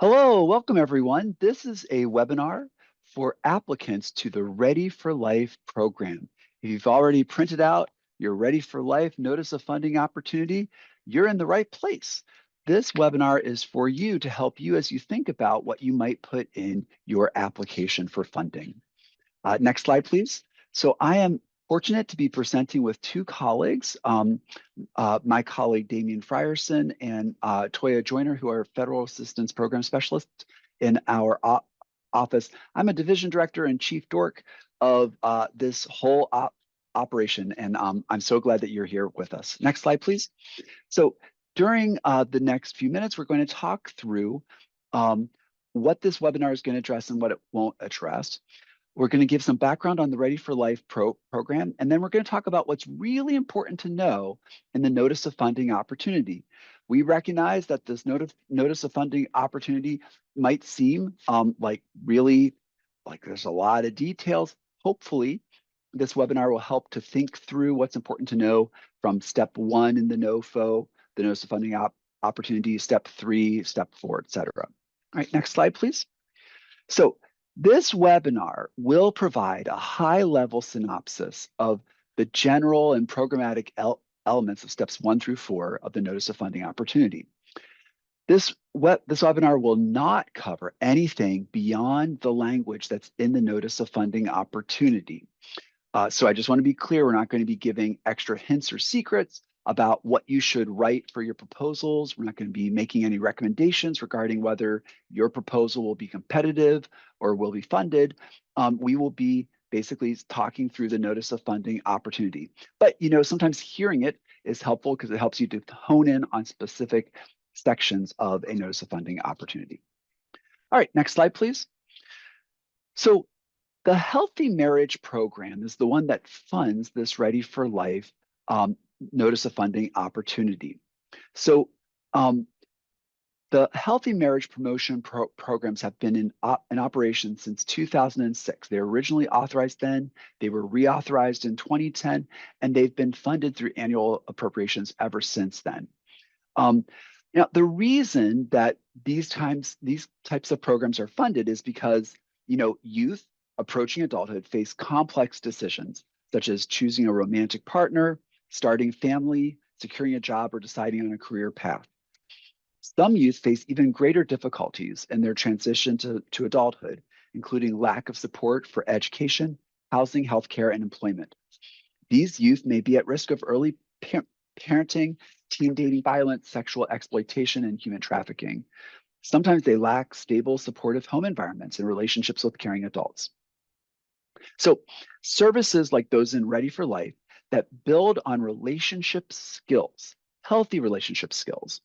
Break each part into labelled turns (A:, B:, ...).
A: Hello, welcome everyone. This is a webinar for applicants to the Ready for Life program. If you've already printed out your Ready for Life Notice of Funding Opportunity, you're in the right place. This webinar is for you to help you as you think about what you might put in your application for funding. Next slide, please. So I am fortunate to be presenting with two colleagues, my colleague Damian Frierson and Toya Joyner, who are Federal Assistance Program Specialists in our office. I'm a division director and chief dork of this whole operation, and I'm so glad that you're here with us. Next slide, please. So during the next few minutes, we're going to talk through what this webinar is going to address and what it won't address. We're going to give some background on the Ready for Life program, and then we're going to talk about what's really important to know in the Notice of Funding opportunity. We recognize that this Notice of Funding opportunity might seem like there's a lot of details. Hopefully, this webinar will help to think through what's important to know from step 1 in the NOFO, the Notice of Funding opportunity, step 3, step 4, et cetera. All right, next slide, please. So this webinar will provide a high-level synopsis of the general and programmatic elements of steps 1 through 4 of the Notice of Funding opportunity. This webinar will not cover anything beyond the language that's in the Notice of Funding opportunity. So I just want to be clear, we're not going to be giving extra hints or secrets about what you should write for your proposals. We're not going to be making any recommendations regarding whether your proposal will be competitive or will be funded. We will be basically talking through the Notice of Funding opportunity. But sometimes hearing it is helpful because it helps you to hone in on specific sections of a Notice of Funding opportunity. All right, next slide, please. So the Healthy Marriage Program is the one that funds this Ready for Life Notice of Funding opportunity. So the Healthy Marriage Promotion programs have been in operation since 2006. They were originally authorized then, they were reauthorized in 2010, and they've been funded through annual appropriations ever since then. Now, the reason that these types of programs are funded is because youth approaching adulthood face complex decisions, such as choosing a romantic partner, starting a family, securing a job, or deciding on a career path. Some youth face even greater difficulties in their transition to adulthood, including lack of support for education, housing, healthcare, and employment. These youth may be at risk of early parenting, teen dating violence, sexual exploitation, and human trafficking. Sometimes they lack stable, supportive home environments and relationships with caring adults. So services like those in Ready for Life that build on relationship skills, healthy relationship skills,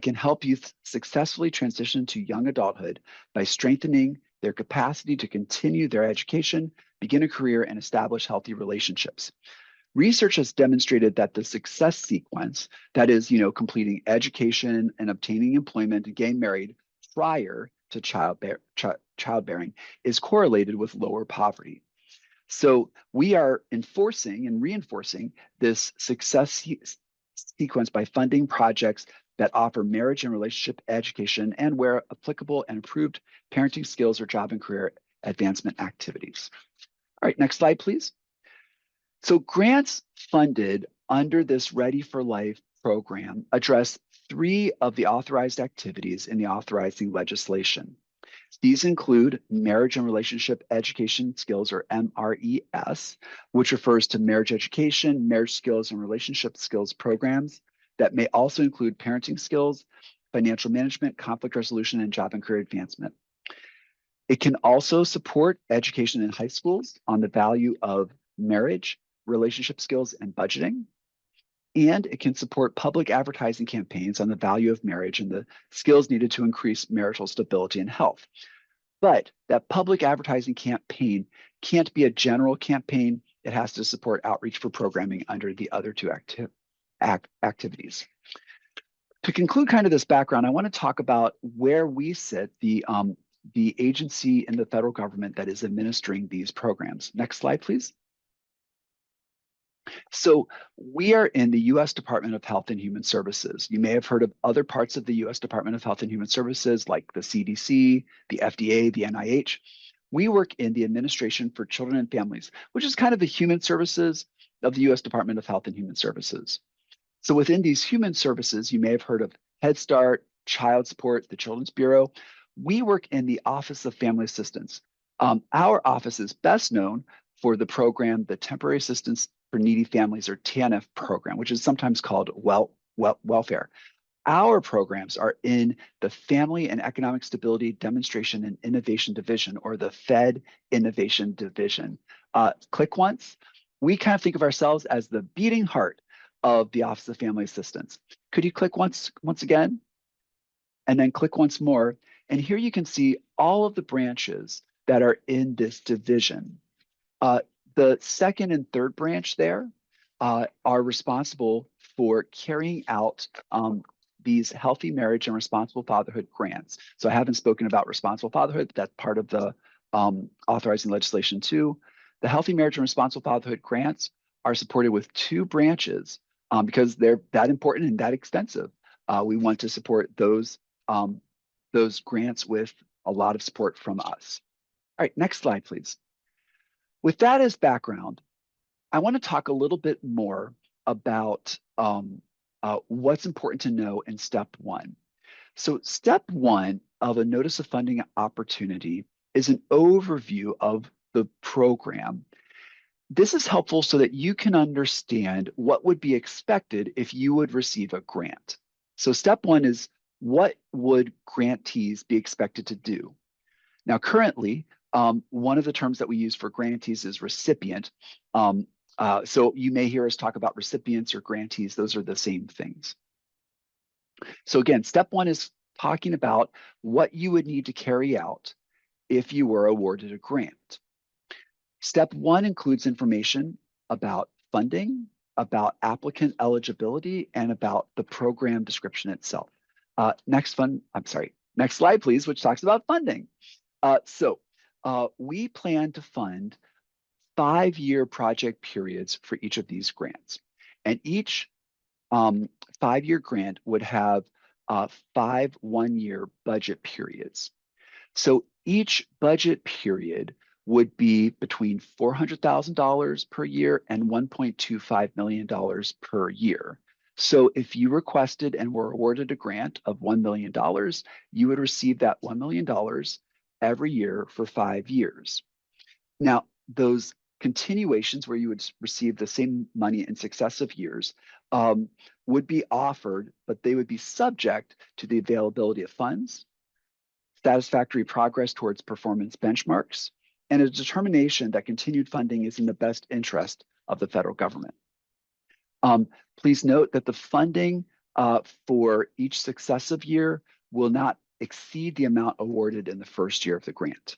A: can help youth successfully transition to young adulthood by strengthening their capacity to continue their education, begin a career, and establish healthy relationships. Research has demonstrated that the success sequence, that is, completing education and obtaining employment and getting married prior to childbearing, is correlated with lower poverty. So we are enforcing and reinforcing this success sequence by funding projects that offer marriage and relationship education and, where applicable and improved parenting skills or job and career advancement activities. All right, next slide, please. So grants funded under this Ready for Life program address 3 of the authorized activities in the authorizing legislation. These include marriage and relationship education skills, or MRES, which refers to marriage education, marriage skills, and relationship skills programs that may also include parenting skills, financial management, conflict resolution, and job and career advancement. It can also support education in high schools on the value of marriage, relationship skills, and budgeting. And it can support public advertising campaigns on the value of marriage and the skills needed to increase marital stability and health. But that public advertising campaign can't be a general campaign. It has to support outreach for programming under the other 2 activities. To conclude kind of this background, I want to talk about where we sit, the agency in the federal government that is administering these programs. Next slide, please. So we are in the U.S. Department of Health and Human Services. You may have heard of other parts of the U.S. Department of Health and Human Services, like the CDC, the FDA, the NIH. We work in the Administration for Children and Families, which is kind of the human services of the U.S. Department of Health and Human Services. So within these human services, you may have heard of Head Start, Child Support, the Children's Bureau. We work in the Office of Family Assistance. Our office is best known for the program, the Temporary Assistance for Needy Families, or TANF program, which is sometimes called welfare. Our programs are in the Family and Economic Stability Demonstration and Innovation Division, or the Fed Innovation Division. Click once. We kind of think of ourselves as the beating heart of the Office of Family Assistance. Could you click once again? And then click once more. And here you can see all of the branches that are in this division. The second and third branch there are responsible for carrying out these healthy marriage and responsible fatherhood grants. So I haven't spoken about responsible fatherhood, but that's part of the authorizing legislation too. The healthy marriage and responsible fatherhood grants are supported with two branches because they're that important and that extensive. We want to support those grants with a lot of support from us. All right, next slide, please. With that as background, I want to talk a little bit more about what's important to know in step one. So step one of a notice of funding opportunity is an overview of the program. This is helpful so that you can understand what would be expected if you would receive a grant. So step one is, what would grantees be expected to do? Now, currently, one of the terms that we use for grantees is recipient. So you may hear us talk about recipients or grantees. Those are the same things. So again, step one is talking about what you would need to carry out if you were awarded a grant. Step one includes information about funding, about applicant eligibility, and about the program description itself. Next slide, please, which talks about funding. We plan to fund 5-year project periods for each of these grants. And each 5-year grant would have 5 one-year budget periods. So each budget period would be between $400,000 per year and $1.25 million per year. So if you requested and were awarded a grant of $1 million, you would receive that $1 million every year for 5 years. Now, those continuations where you would receive the same money in successive years would be offered, but they would be subject to the availability of funds, satisfactory progress towards performance benchmarks, and a determination that continued funding is in the best interest of the federal government. Please note that the funding for each successive year will not exceed the amount awarded in the first year of the grant.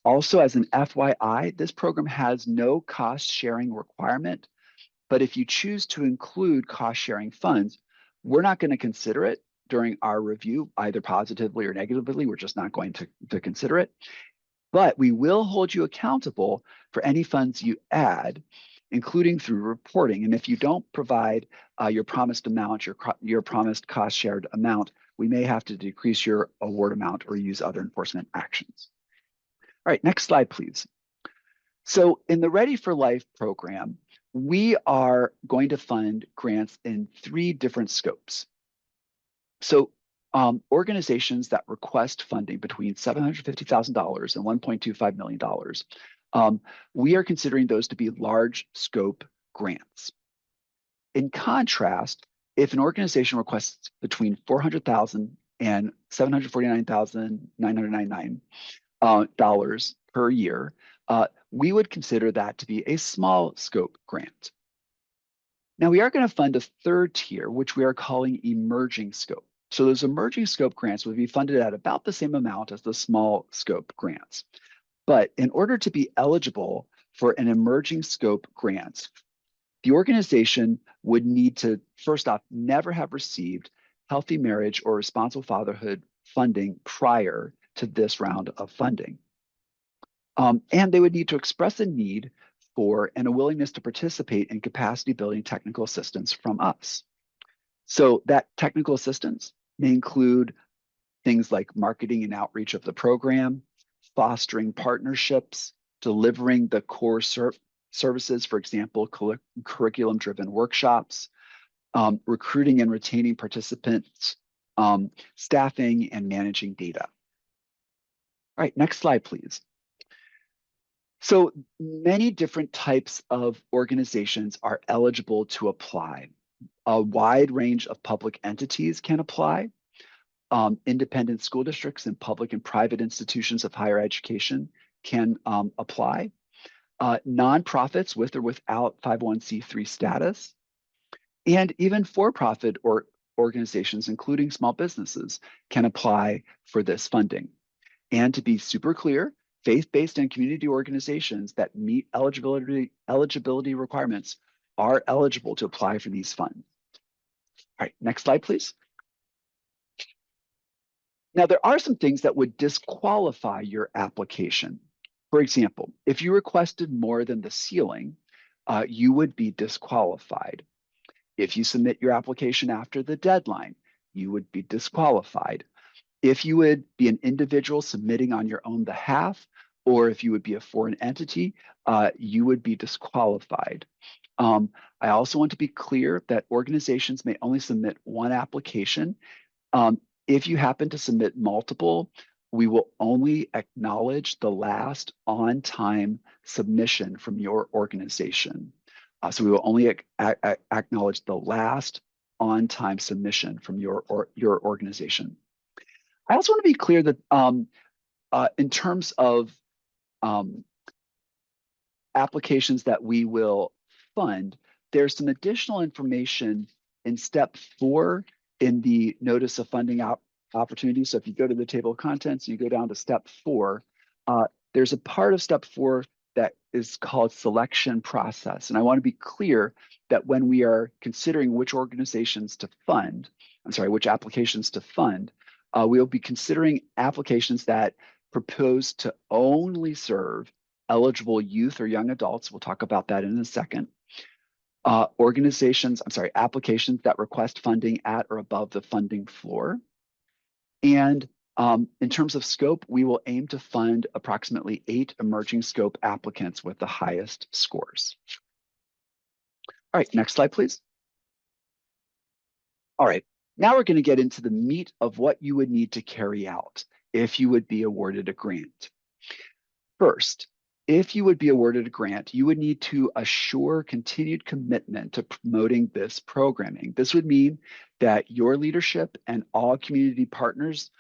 A: Also, as an FYI, this program has no cost-sharing requirement, but if you choose to include cost-sharing funds, we're not going to consider it during our review, either positively or negatively. We're just not going to consider it. But we will hold you accountable for any funds you add, including through reporting. And if you don't provide your promised amount, your promised cost-shared amount, we may have to decrease your award amount or use other enforcement actions. All right, next slide, please. So in the READY4Life program, we are going to fund grants in 3 different scopes. So organizations that request funding between $750,000 and $1.25 million, we are considering those to be large scope grants. In contrast, if an organization requests between $400,000 and $749,999 per year, we would consider that to be a small scope grant. Now, we are going to fund a 3rd tier, which we are calling emerging scope. So those emerging scope grants would be funded at about the same amount as the small scope grants. But in order to be eligible for an emerging scope grant, the organization would need to, first off, never have received healthy marriage or responsible fatherhood funding prior to this round of funding. And they would need to express a need for and a willingness to participate in capacity building technical assistance from us. So that technical assistance may include things like marketing and outreach of the program, fostering partnerships, delivering the core services, for example, curriculum-driven workshops, recruiting and retaining participants, staffing and managing data. All right, next slide, please. So many different types of organizations are eligible to apply. A wide range of public entities can apply. Independent school districts and public and private institutions of higher education can apply. Nonprofits with or without 501c3 status, and even for-profit organizations, including small businesses, can apply for this funding. And to be super clear, faith-based and community organizations that meet eligibility requirements are eligible to apply for these funds. All right, next slide, please. Now, there are some things that would disqualify your application. For example, if you requested more than the ceiling, you would be disqualified. If you submit your application after the deadline, you would be disqualified. If you would be an individual submitting on your own behalf, or if you would be a foreign entity, you would be disqualified. I also want to be clear that organizations may only submit one application. If you happen to submit multiple, we will only acknowledge the last on-time submission from your organization. So we will only acknowledge the last on-time submission from your organization. I also want to be clear that in terms of applications that we will fund, there's some additional information in step 4 in the notice of funding opportunity. So if you go to the table of contents, you go down to step 4, there's a part of step 4 that is called selection process. And I want to be clear that when we are considering which applications to fund, we'll be considering applications that propose to only serve eligible youth or young adults. We'll talk about that in a second. Applications that request funding at or above the funding floor. And in terms of scope, we will aim to fund approximately 8 emerging scope applicants with the highest scores. All right, next slide, please. All right, now we're going to get into the meat of what you would need to carry out if you would be awarded a grant. First, if you would be awarded a grant, you would need to assure continued commitment to promoting this programming. This would mean that your leadership and all community partners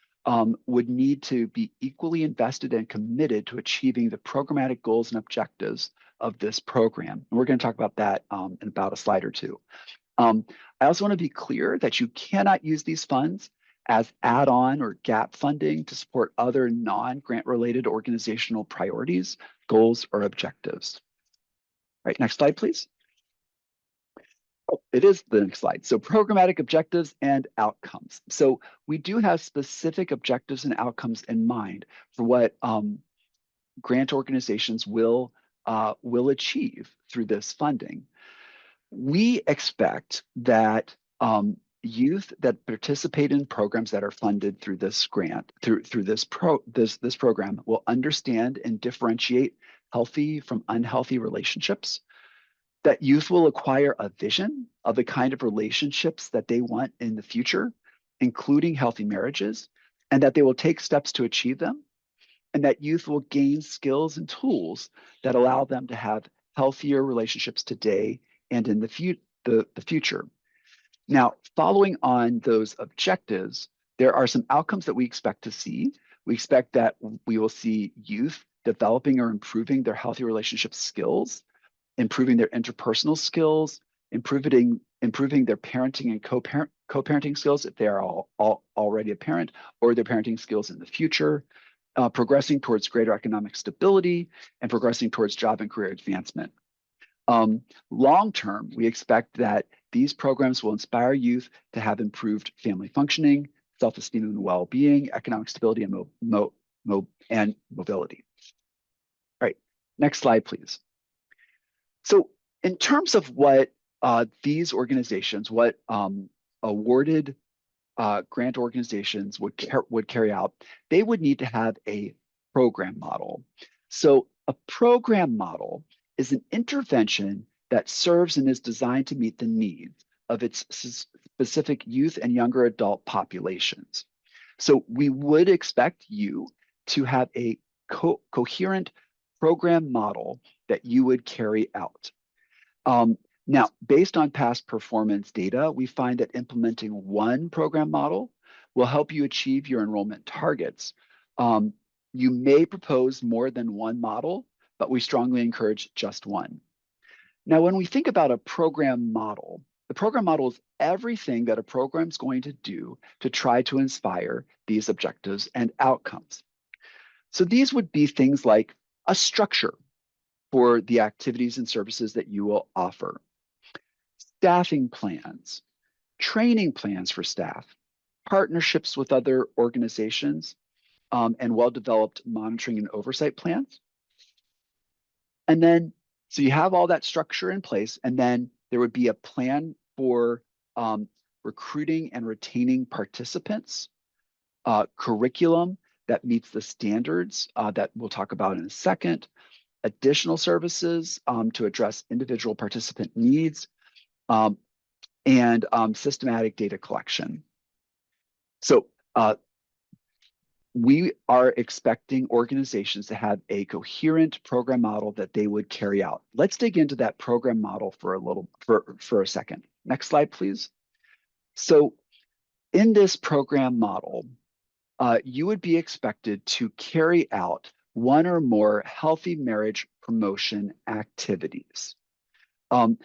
A: would need to be equally invested and committed to achieving the programmatic goals and objectives of this program. And we're going to talk about that in about a slide or two. I also want to be clear that you cannot use these funds as add-on or gap funding to support other non-grant related organizational priorities, goals, or objectives. All right, next slide, please. Oh, it is the next slide. So programmatic objectives and outcomes. So we do have specific objectives and outcomes in mind for what grant organizations will achieve through this funding. We expect that youth that participate in programs that are funded through this grant, through this program, will understand and differentiate healthy from unhealthy relationships. That youth will acquire a vision of the kind of relationships that they want in the future, including healthy marriages, and that they will take steps to achieve them. And that youth will gain skills and tools that allow them to have healthier relationships today and in the future. Now, following on those objectives, there are some outcomes that we expect to see. We expect that we will see youth developing or improving their healthy relationship skills, improving their interpersonal skills, improving their parenting and co-parenting skills if they are already a parent, or their parenting skills in the future, progressing towards greater economic stability, and progressing towards job and career advancement. Long term, we expect that these programs will inspire youth to have improved family functioning, self-esteem and well-being, economic stability, and mobility. All right, next slide, please. So in terms of what these organizations, what awarded grant organizations would carry out, they would need to have a program model. So a program model is an intervention that serves and is designed to meet the needs of its specific youth and younger adult populations. So we would expect you to have a coherent program model that you would carry out. Now, based on past performance data, we find that implementing one program model will help you achieve your enrollment targets. You may propose more than one model, but we strongly encourage just one. Now, when we think about a program model, the program model is everything that a program is going to do to try to inspire these objectives and outcomes. So these would be things like a structure for the activities and services that you will offer, staffing plans, training plans for staff, partnerships with other organizations, and well-developed monitoring and oversight plans. And then, so you have all that structure in place, and then there would be a plan for recruiting and retaining participants, curriculum that meets the standards that we'll talk about in a second, additional services to address individual participant needs, and systematic data collection. So we are expecting organizations to have a coherent program model that they would carry out. Let's dig into that program model for a second. Next slide, please. So in this program model, you would be expected to carry out one or more healthy marriage promotion activities.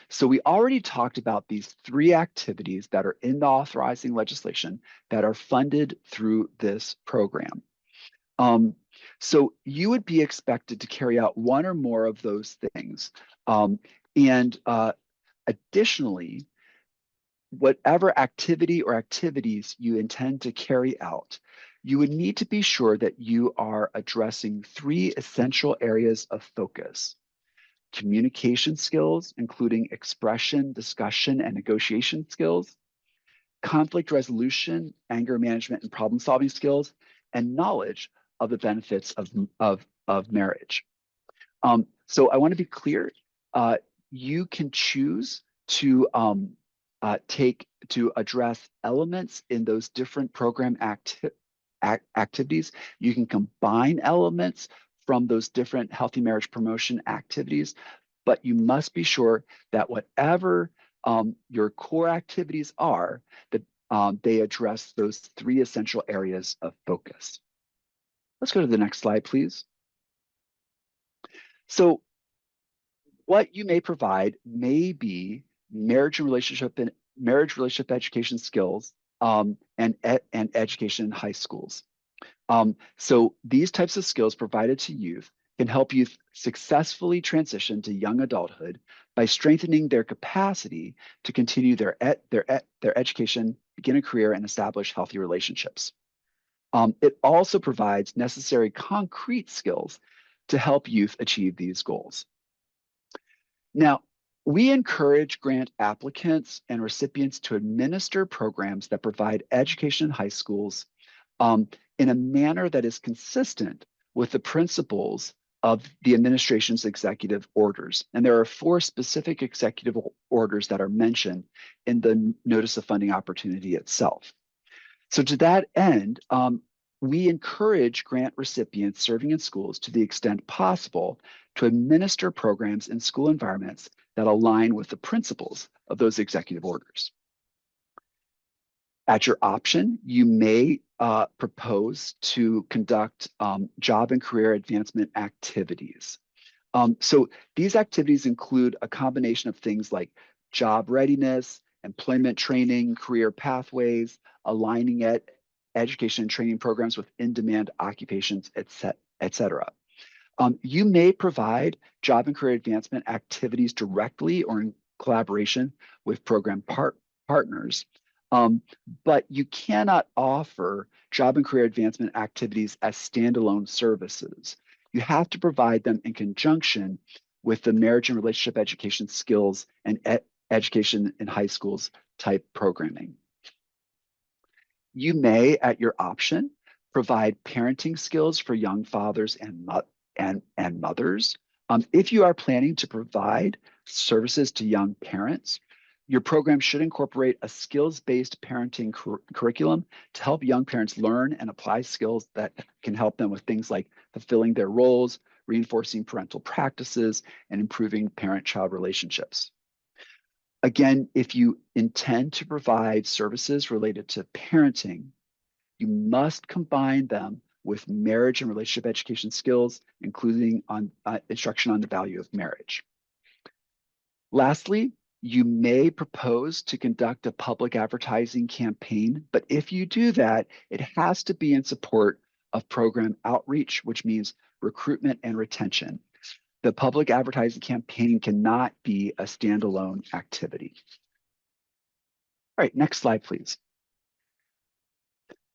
A: So we already talked about these three activities that are in the authorizing legislation that are funded through this program. So you would be expected to carry out one or more of those things. And additionally, whatever activity or activities you intend to carry out, you would need to be sure that you are addressing three essential areas of focus: communication skills, including expression, discussion, and negotiation skills, conflict resolution, anger management, and problem-solving skills, and knowledge of the benefits of marriage. So I want to be clear. You can choose to address elements in those different program activities. You can combine elements from those different healthy marriage promotion activities, but you must be sure that whatever your core activities are, that they address those three essential areas of focus. Let's go to the next slide, please. So what you may provide may be marriage relationship education skills and education in high schools. So these types of skills provided to youth can help youth successfully transition to young adulthood by strengthening their capacity to continue their education, begin a career, and establish healthy relationships. It also provides necessary concrete skills to help youth achieve these goals. Now, we encourage grant applicants and recipients to administer programs that provide education in high schools in a manner that is consistent with the principles of the administration's executive orders. And there are 4 specific executive orders that are mentioned in the Notice of Funding Opportunity itself. So to that end, we encourage grant recipients serving in schools to the extent possible to administer programs in school environments that align with the principles of those executive orders. At your option, you may propose to conduct job and career advancement activities. So these activities include a combination of things like job readiness, employment training, career pathways, aligning education and training programs with in-demand occupations, et cetera. You may provide job and career advancement activities directly or in collaboration with program partners, but you cannot offer job and career advancement activities as standalone services. You have to provide them in conjunction with the marriage and relationship education skills and education in high schools type programming. You may, at your option, provide parenting skills for young fathers and mothers. If you are planning to provide services to young parents, your program should incorporate a skills-based parenting curriculum to help young parents learn and apply skills that can help them with things like fulfilling their roles, reinforcing parental practices, and improving parent-child relationships. Again, if you intend to provide services related to parenting, you must combine them with marriage and relationship education skills, including on instruction on the value of marriage. Lastly, you may propose to conduct a public advertising campaign, but if you do that, it has to be in support of program outreach, which means recruitment and retention. The public advertising campaign cannot be a standalone activity. All right, next slide, please.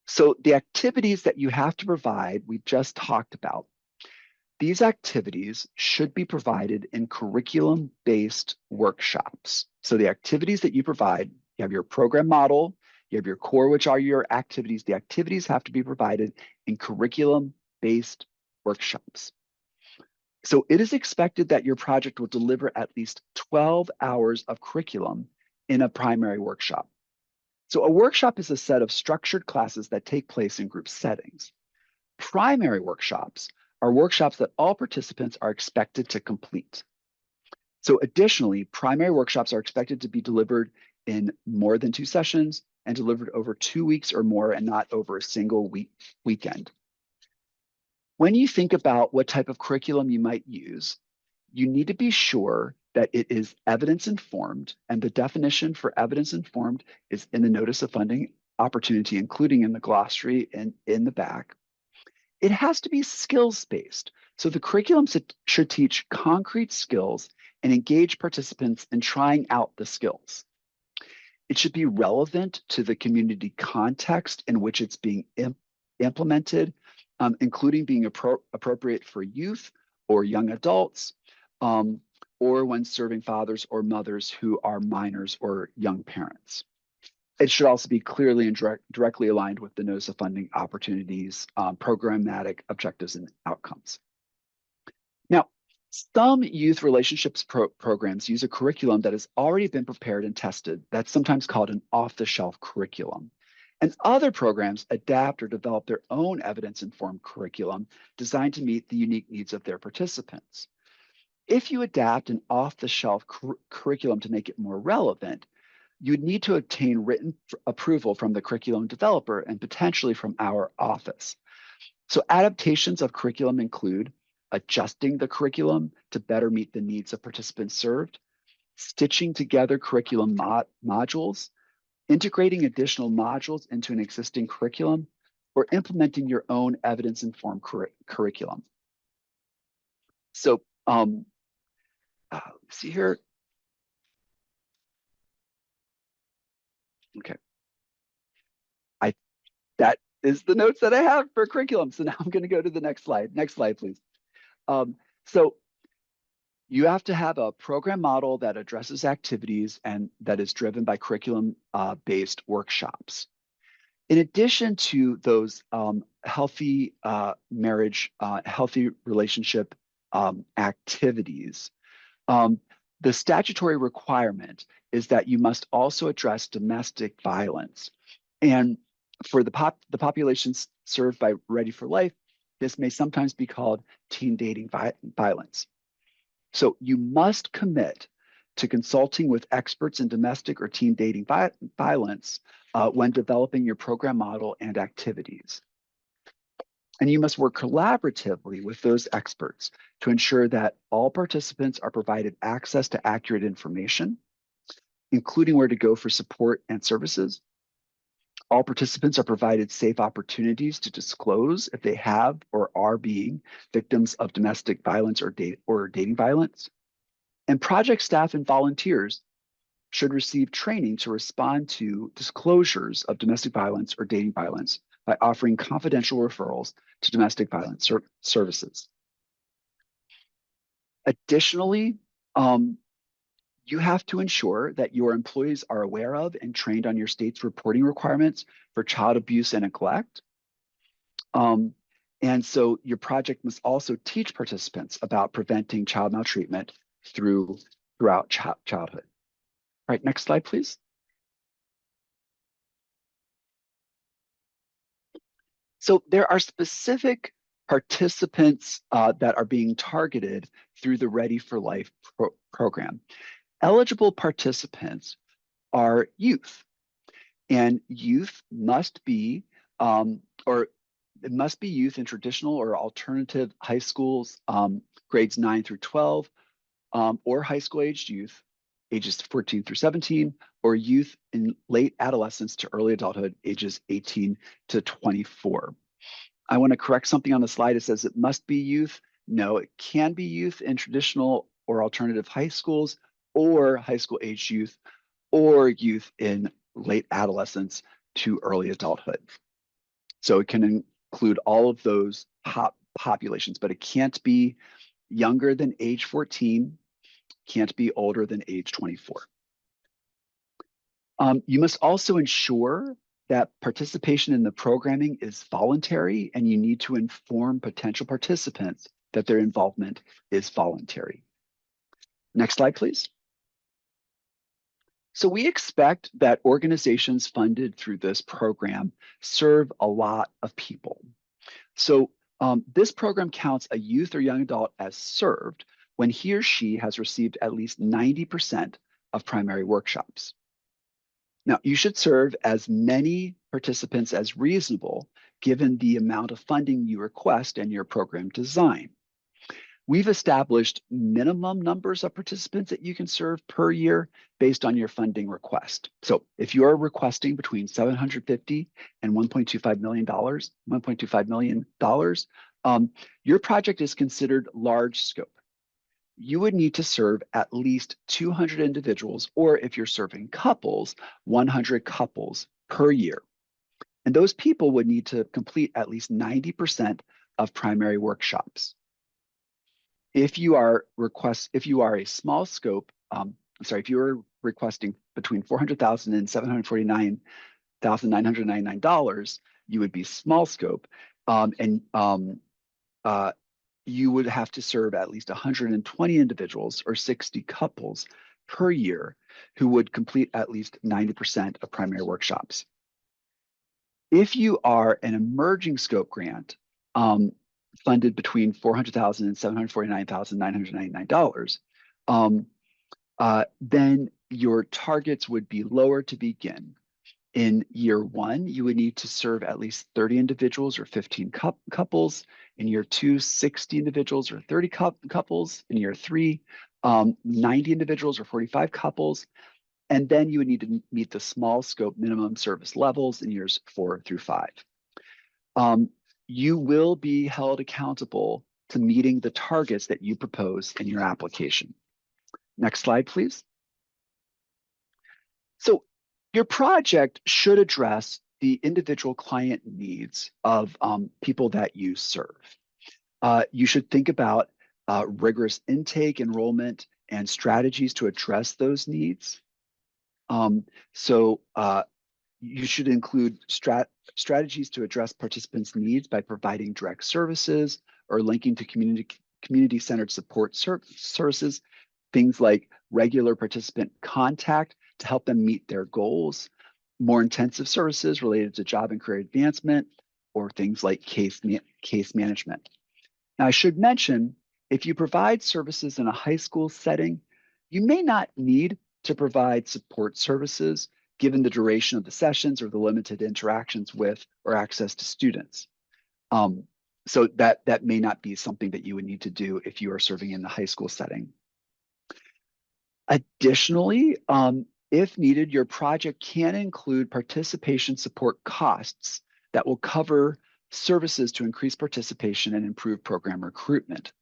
A: So the activities that you have to provide, we just talked about. These activities should be provided in curriculum-based workshops. So the activities that you provide, you have your program model, you have your core, which are your activities. The activities have to be provided in curriculum-based workshops. So it is expected that your project will deliver at least 12 hours of curriculum in a primary workshop. So a workshop is a set of structured classes that take place in group settings. Primary workshops are workshops that all participants are expected to complete. So additionally, primary workshops are expected to be delivered in more than 2 sessions and delivered over 2 weeks or more and not over a single weekend. When you think about what type of curriculum you might use, you need to be sure that it is evidence-informed, and the definition for evidence-informed is in the notice of funding opportunity, including in the glossary and in the back. It has to be skills-based, so the curriculum should teach concrete skills and engage participants in trying out the skills. It should be relevant to the community context in which it's being implemented, including being appropriate for youth or young adults, or when serving fathers or mothers who are minors or young parents. It should also be clearly and directly aligned with the notice of funding opportunities, programmatic objectives and outcomes. Now, some youth relationships programs use a curriculum that has already been prepared and tested. That's sometimes called an off-the-shelf curriculum. And other programs adapt or develop their own evidence-informed curriculum designed to meet the unique needs of their participants. If you adapt an off-the-shelf curriculum to make it more relevant, you'd need to obtain written approval from the curriculum developer and potentially from our office. So adaptations of curriculum include adjusting the curriculum to better meet the needs of participants served, stitching together curriculum modules, integrating additional modules into an existing curriculum, or implementing your own evidence-informed curriculum. So see here. Okay. That is the notes that I have for curriculum. So now I'm going to go to the next slide. Next slide, please. So you have to have a program model that addresses activities and that is driven by curriculum-based workshops. In addition to those healthy marriage, healthy relationship activities, the statutory requirement is that you must also address domestic violence. And for the populations served by READY4Life, this may sometimes be called teen dating violence. So you must commit to consulting with experts in domestic or teen dating violence when developing your program model and activities. And you must work collaboratively with those experts to ensure that all participants are provided access to accurate information, including where to go for support and services. All participants are provided safe opportunities to disclose if they have or are being victims of domestic violence or dating violence. And project staff and volunteers should receive training to respond to disclosures of domestic violence or dating violence by offering confidential referrals to domestic violence services. Additionally, you have to ensure that your employees are aware of and trained on your state's reporting requirements for child abuse and neglect. Um, and so your project must also teach participants about preventing child maltreatment throughout childhood. All right, next slide, please. So there are specific participants that are being targeted through the Ready for Life program. Eligible participants are youth, and youth must be, or it must be youth in traditional or alternative high schools, grades 9 through 12, or high school aged youth, ages 14 through 17, or youth in late adolescence to early adulthood, ages 18 to 24. I want to correct something on the slide. It says it must be youth. No, it can be youth in traditional or alternative high schools, or high school aged youth, or youth in late adolescence to early adulthood. So it can include all of those populations, but it can't be younger than age 14, can't be older than age 24. You must also ensure that participation in the programming is voluntary, and you need to inform potential participants that their involvement is voluntary. Next slide, please. So we expect that organizations funded through this program serve a lot of people. So this program counts a youth or young adult as served when he or she has received at least 90% of primary workshops. Now, you should serve as many participants as reasonable given the amount of funding you request and your program design. We've established minimum numbers of participants that you can serve per year based on your funding request. So if you're requesting between $750 and $1.25 million, your project is considered large scope. You would need to serve at least 200 individuals, or if you're serving couples, 100 couples per year. And those people would need to complete at least 90% of primary workshops. If you are a small scope, if you are requesting between $400,000 and $749,999, you would be small scope, and you would have to serve at least 120 individuals or 60 couples per year who would complete at least 90% of primary workshops. If you are an emerging scope grant, funded between $400,000 and $749,999, then your targets would be lower to begin. In year one, you would need to serve at least 30 individuals or 15 couples. In year two, 60 individuals or 30 couples. In year three, 90 individuals or 45 couples. And then you would need to meet the small scope minimum service levels in years 4 through 5. You will be held accountable to meeting the targets that you propose in your application. Next slide, please. So your project should address the individual client needs of people that you serve. You should think about rigorous intake, enrollment, and strategies to address those needs. You should include strategies to address participants' needs by providing direct services or linking to community-centered support services, things like regular participant contact to help them meet their goals, more intensive services related to job and career advancement, or things like case management. Now, I should mention, if you provide services in a high school setting, you may not need to provide support services given the duration of the sessions or the limited interactions with or access to students. So that may not be something that you would need to do if you are serving in the high school setting. Additionally, if needed, your project can include participation support costs that will cover services to increase participation and improve program recruitment,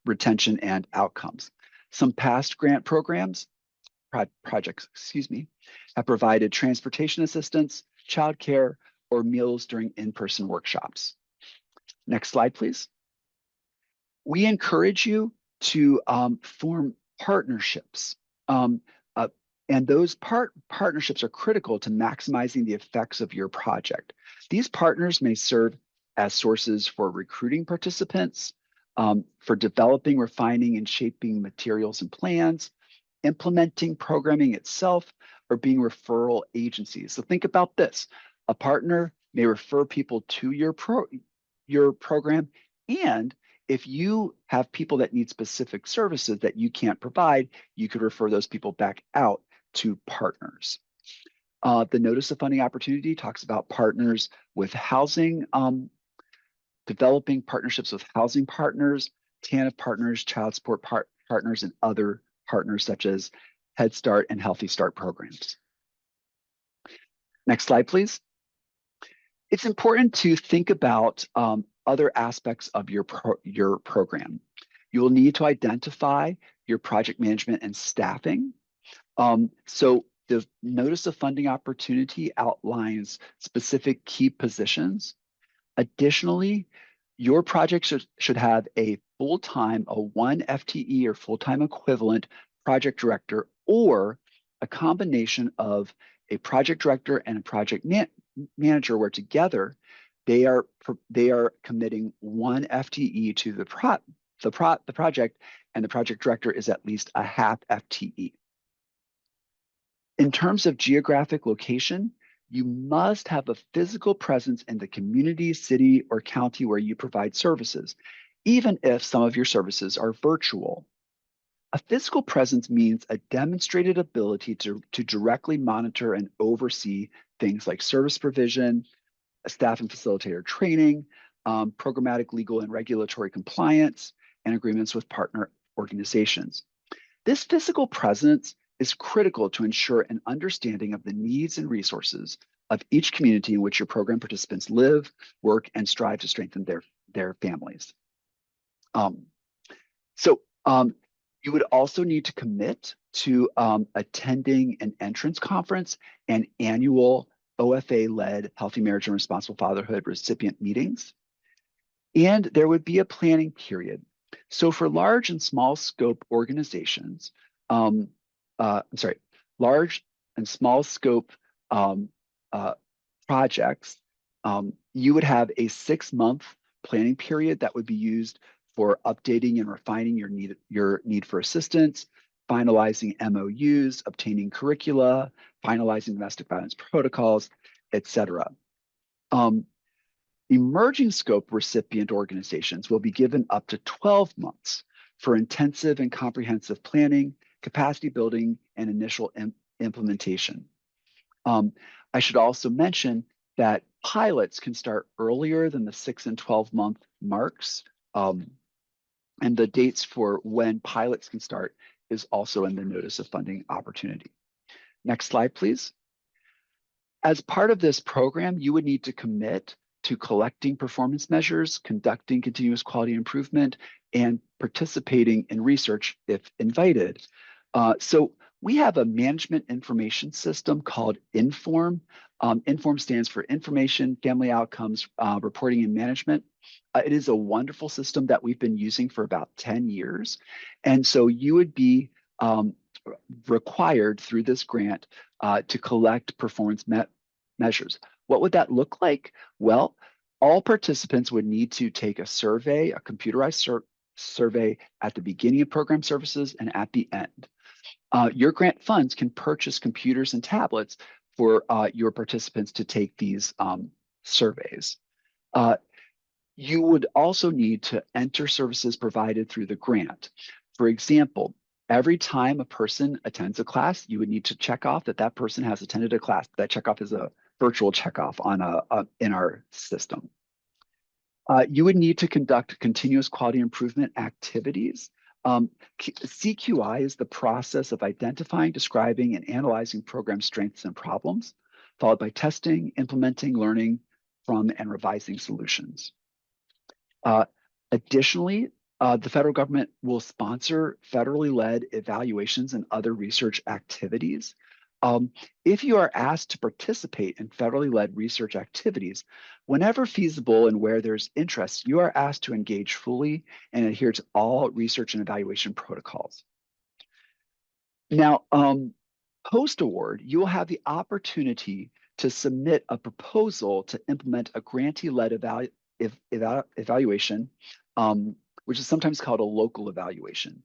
A: retention, and outcomes. Some past grant programs, projects, have provided transportation assistance, childcare, or meals during in-person workshops. Next slide, please. We encourage you to form partnerships. Um, uh, and those partnerships are critical to maximizing the effects of your project. These partners may serve as sources for recruiting participants, for developing, refining, and shaping materials and plans, implementing programming itself, or being referral agencies. So think about this. A partner may refer people to your program, and if you have people that need specific services that you can't provide, you could refer those people back out to partners. The Notice of Funding Opportunity talks about partners with housing, developing partnerships with housing partners, TANF partners, child support partners, and other partners such as Head Start and Healthy Start programs. Next slide, please. It's important to think about other aspects of your program. You will need to identify your project management and staffing. So the Notice of Funding Opportunity outlines specific key positions. Additionally, your project should have a full-time, a 1 FTE or full-time equivalent project director, or a combination of a project director and a project manager, where together they are committing 1 FTE to the project, and the project director is at least a half FTE. In terms of geographic location, you must have a physical presence in the community, city, or county where you provide services, even if some of your services are virtual. A physical presence means a demonstrated ability to directly monitor and oversee things like service provision, staff and facilitator training, programmatic legal and regulatory compliance, and agreements with partner organizations. This physical presence is critical to ensure an understanding of the needs and resources of each community in which your program participants live, work, and strive to strengthen their families. You would also need to commit to attending an entrance conference and annual OFA-led Healthy Marriage and Responsible Fatherhood recipient meetings. And there would be a planning period. So for large and small scope organizations, large and small scope projects, you would have a 6-month planning period that would be used for updating and refining your need for assistance, finalizing MOUs, obtaining curricula, finalizing domestic violence protocols, etc. Emerging scope recipient organizations will be given up to 12 months for intensive and comprehensive planning, capacity building, and initial implementation. I should also mention that pilots can start earlier than the 6 and 12-month marks. And the dates for when pilots can start is also in the Notice of Funding Opportunity. Next slide, please. As part of this program, you would need to commit to collecting performance measures, conducting continuous quality improvement, and participating in research if invited. So we have a management information system called INFORM. INFORM stands for Information, Family Outcomes, Reporting and Management. It is a wonderful system that we've been using for about 10 years. And so you would be required through this grant to collect performance measures. What would that look like? Well, all participants would need to take a survey, a computerized survey at the beginning of program services and at the end. Your grant funds can purchase computers and tablets for your participants to take these surveys. You would also need to enter services provided through the grant. For example, every time a person attends a class, you would need to check off that that person has attended a class. That checkoff is a virtual checkoff on in our system. You would need to conduct continuous quality improvement activities. CQI is the process of identifying, describing, and analyzing program strengths and problems, followed by testing, implementing, learning from, and revising solutions. Additionally, the federal government will sponsor federally led evaluations and other research activities. If you are asked to participate in federally led research activities, whenever feasible and where there's interest, you are asked to engage fully and adhere to all research and evaluation protocols. Now, post-award, you will have the opportunity to submit a proposal to implement a grantee-led evaluation, which is sometimes called a local evaluation.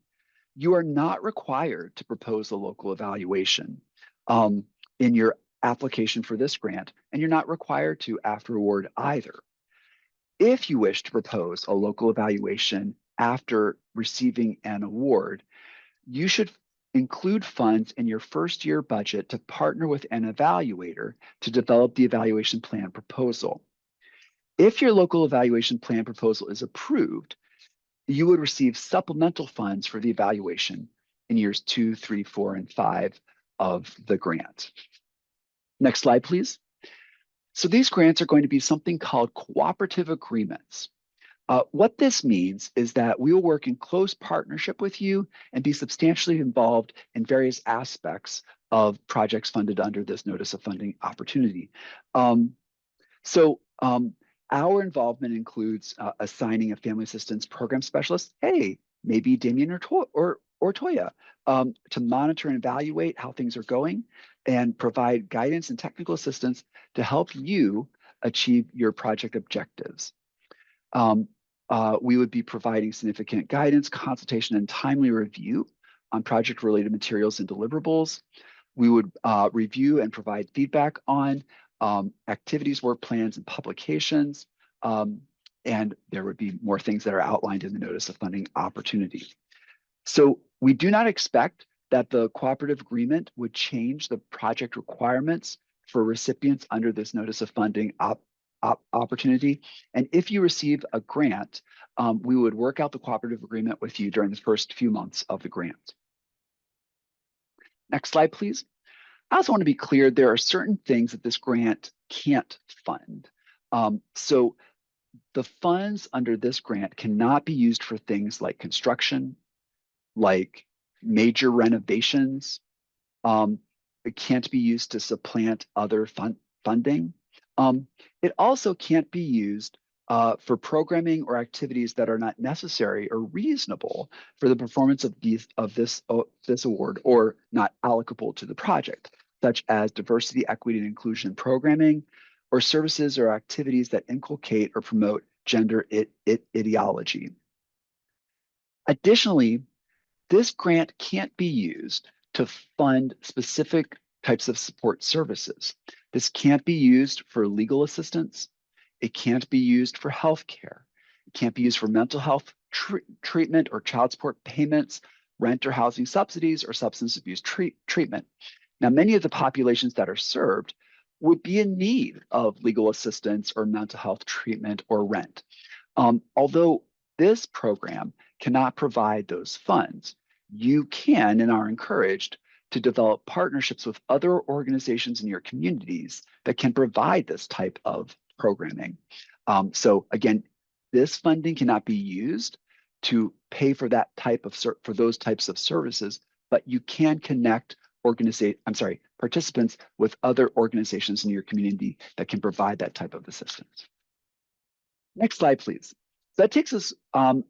A: You are not required to propose a local evaluation in your application for this grant, and you're not required to after award either. If you wish to propose a local evaluation after receiving an award, you should include funds in your first year budget to partner with an evaluator to develop the evaluation plan proposal. If your local evaluation plan proposal is approved, you would receive supplemental funds for the evaluation in years 2, 3, 4, and 5 of the grant. Next slide, please. So these grants are going to be something called cooperative agreements. What this means is that we will work in close partnership with you and be substantially involved in various aspects of projects funded under this Notice of Funding opportunity. Our involvement includes assigning a family assistance program specialist, hey, maybe Damien or Toya, to monitor and evaluate how things are going and provide guidance and technical assistance to help you achieve your project objectives. We would be providing significant guidance, consultation, and timely review on project-related materials and deliverables. We would review and provide feedback on activities, work plans, and publications. And there would be more things that are outlined in the Notice of Funding opportunity. So we do not expect that the cooperative agreement would change the project requirements for recipients under this Notice of Funding opportunity. And if you receive a grant, we would work out the cooperative agreement with you during the first few months of the grant. Next slide, please. I also want to be clear, there are certain things that this grant can't fund. So the funds under this grant cannot be used for things like construction, like major renovations. It can't be used to supplant other funding. It also can't be used for programming or activities that are not necessary or reasonable for the performance of this award or not allocable to the project, such as diversity, equity, and inclusion programming, or services or activities that inculcate or promote gender ideology. Additionally, this grant can't be used to fund specific types of support services. This can't be used for legal assistance. It can't be used for healthcare. It can't be used for mental health treatment or child support payments, rent or housing subsidies, or substance abuse treatment. Now, many of the populations that are served would be in need of legal assistance or mental health treatment or rent. Although this program cannot provide those funds, you can and are encouraged to develop partnerships with other organizations in your communities that can provide this type of programming. So again, this funding cannot be used to pay for that type of for those types of services, but you can connect participants with other organizations in your community that can provide that type of assistance. Next slide, please. So that takes us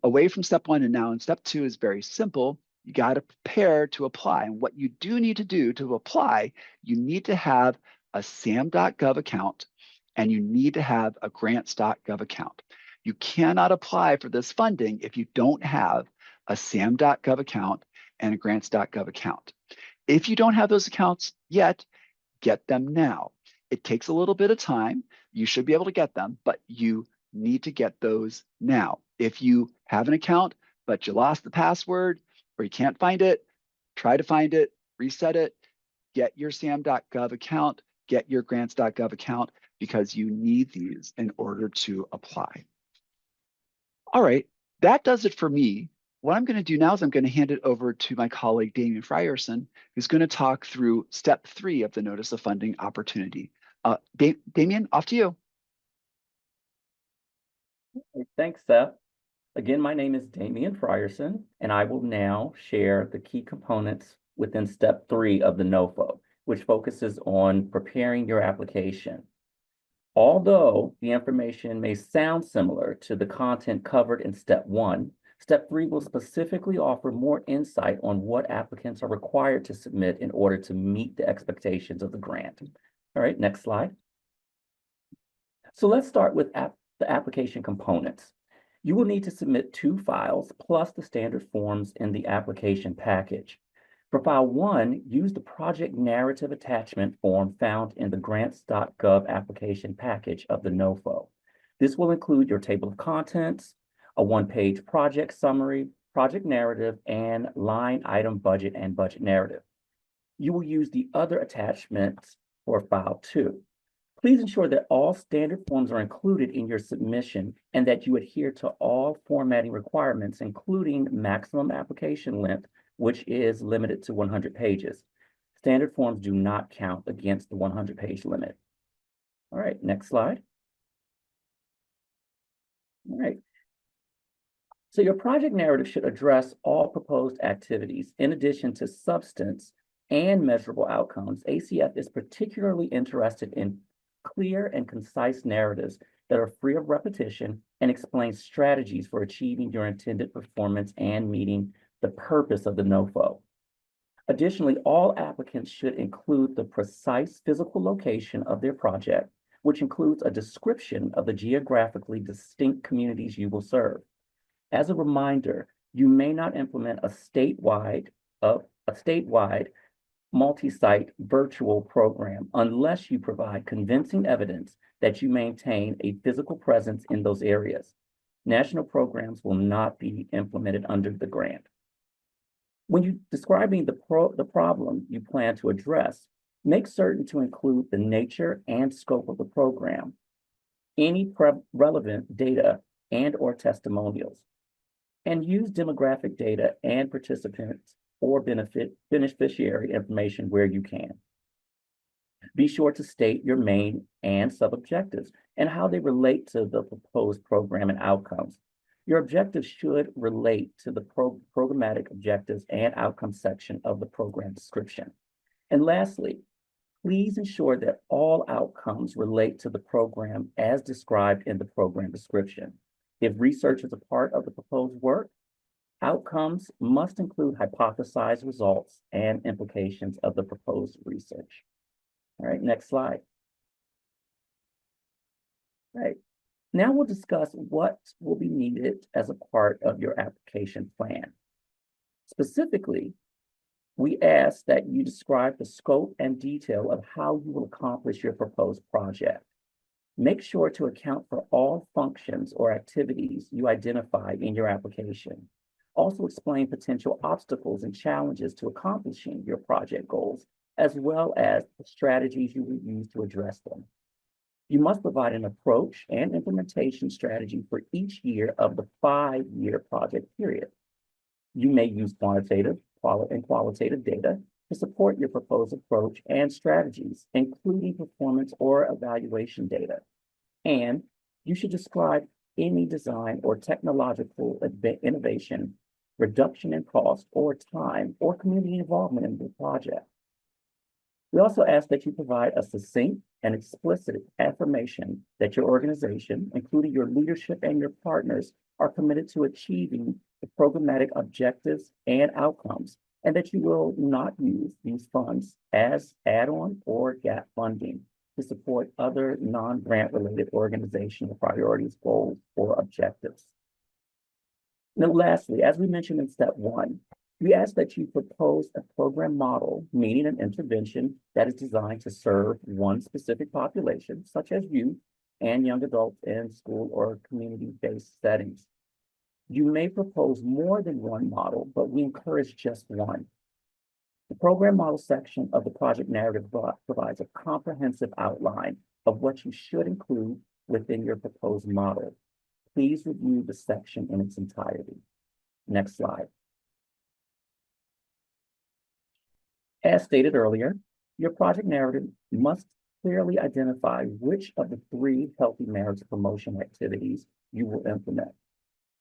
A: away from step one, and now in step two is very simple. You got to prepare to apply. And what you do need to do to apply, you need to have a sam.gov account and you need to have a grants.gov account. You cannot apply for this funding if you don't have a sam.gov account and a grants.gov account. If you don't have those accounts yet, get them now. It takes a little bit of time. You should be able to get them, but you need to get those now. If you have an account, but you lost the password or you can't find it, try to find it, reset it, get your sam.gov account, get your grants.gov account, because you need these in order to apply. All right, that does it for me. What I'm going to do now is I'm going to hand it over to my colleague, Damien Frierson, who's going to talk through step 3 of the Notice of Funding opportunity. Damien, off to you.
B: Thanks, Seth. Again, my name is Damien Frierson, and I will now share the key components within step 3 of the NOFO, which focuses on preparing your application. Although the information may sound similar to the content covered in step 1, step 3 will specifically offer more insight on what applicants are required to submit in order to meet the expectations of the grant. All right, next slide. So let's start with the application components. You will need to submit 2 files plus the standard forms in the application package. For file 1, use the project narrative attachment form found in the grants.gov application package of the NOFO. This will include your table of contents, a 1-page project summary, project narrative, and line item budget and budget narrative. You will use the other attachments for file 2. Please ensure that all standard forms are included in your submission and that you adhere to all formatting requirements, including maximum application length, which is limited to 100 pages. Standard forms do not count against the 100-page limit. All right, next slide. All right. So your project narrative should address all proposed activities. In addition to substance and measurable outcomes, ACF is particularly interested in clear and concise narratives that are free of repetition and explain strategies for achieving your intended performance and meeting the purpose of the NOFO. Additionally, all applicants should include the precise physical location of their project, which includes a description of the geographically distinct communities you will serve. As a reminder, you may not implement a statewide multi-site virtual program unless you provide convincing evidence that you maintain a physical presence in those areas. National programs will not be implemented under the grant. When you're describing the problem you plan to address, make certain to include the nature and scope of the program, any relevant data and/or testimonials, and use demographic data and participants or beneficiary information where you can. Be sure to state your main and sub-objectives and how they relate to the proposed program and outcomes. Your objectives should relate to the programmatic objectives and outcomes section of the program description. And lastly, please ensure that all outcomes relate to the program as described in the program description. If research is a part of the proposed work, outcomes must include hypothesized results and implications of the proposed research. All right, next slide. All right, now we'll discuss what will be needed as a part of your application plan. Specifically, we ask that you describe the scope and detail of how you will accomplish your proposed project. Make sure to account for all functions or activities you identify in your application. Also explain potential obstacles and challenges to accomplishing your project goals, as well as the strategies you will use to address them. You must provide an approach and implementation strategy for each year of the 5-year project period. You may use quantitative and qualitative data to support your proposed approach and strategies, including performance or evaluation data. And you should describe any design or technological innovation, reduction in cost or time, or community involvement in the project. We also ask that you provide a succinct and explicit affirmation that your organization, including your leadership and your partners, are committed to achieving the programmatic objectives and outcomes, and that you will not use these funds as add-on or gap funding to support other non-grant related organizational priorities, goals, or objectives. Now, lastly, as we mentioned in step 1, we ask that you propose a program model, meaning an intervention that is designed to serve one specific population, such as youth and young adults in school or community-based settings. You may propose more than one model, but we encourage just one. The program model section of the project narrative provides a comprehensive outline of what you should include within your proposed model. Please review the section in its entirety. Next slide. As stated earlier, your project narrative must clearly identify which of the 3 healthy marriage promotion activities you will implement.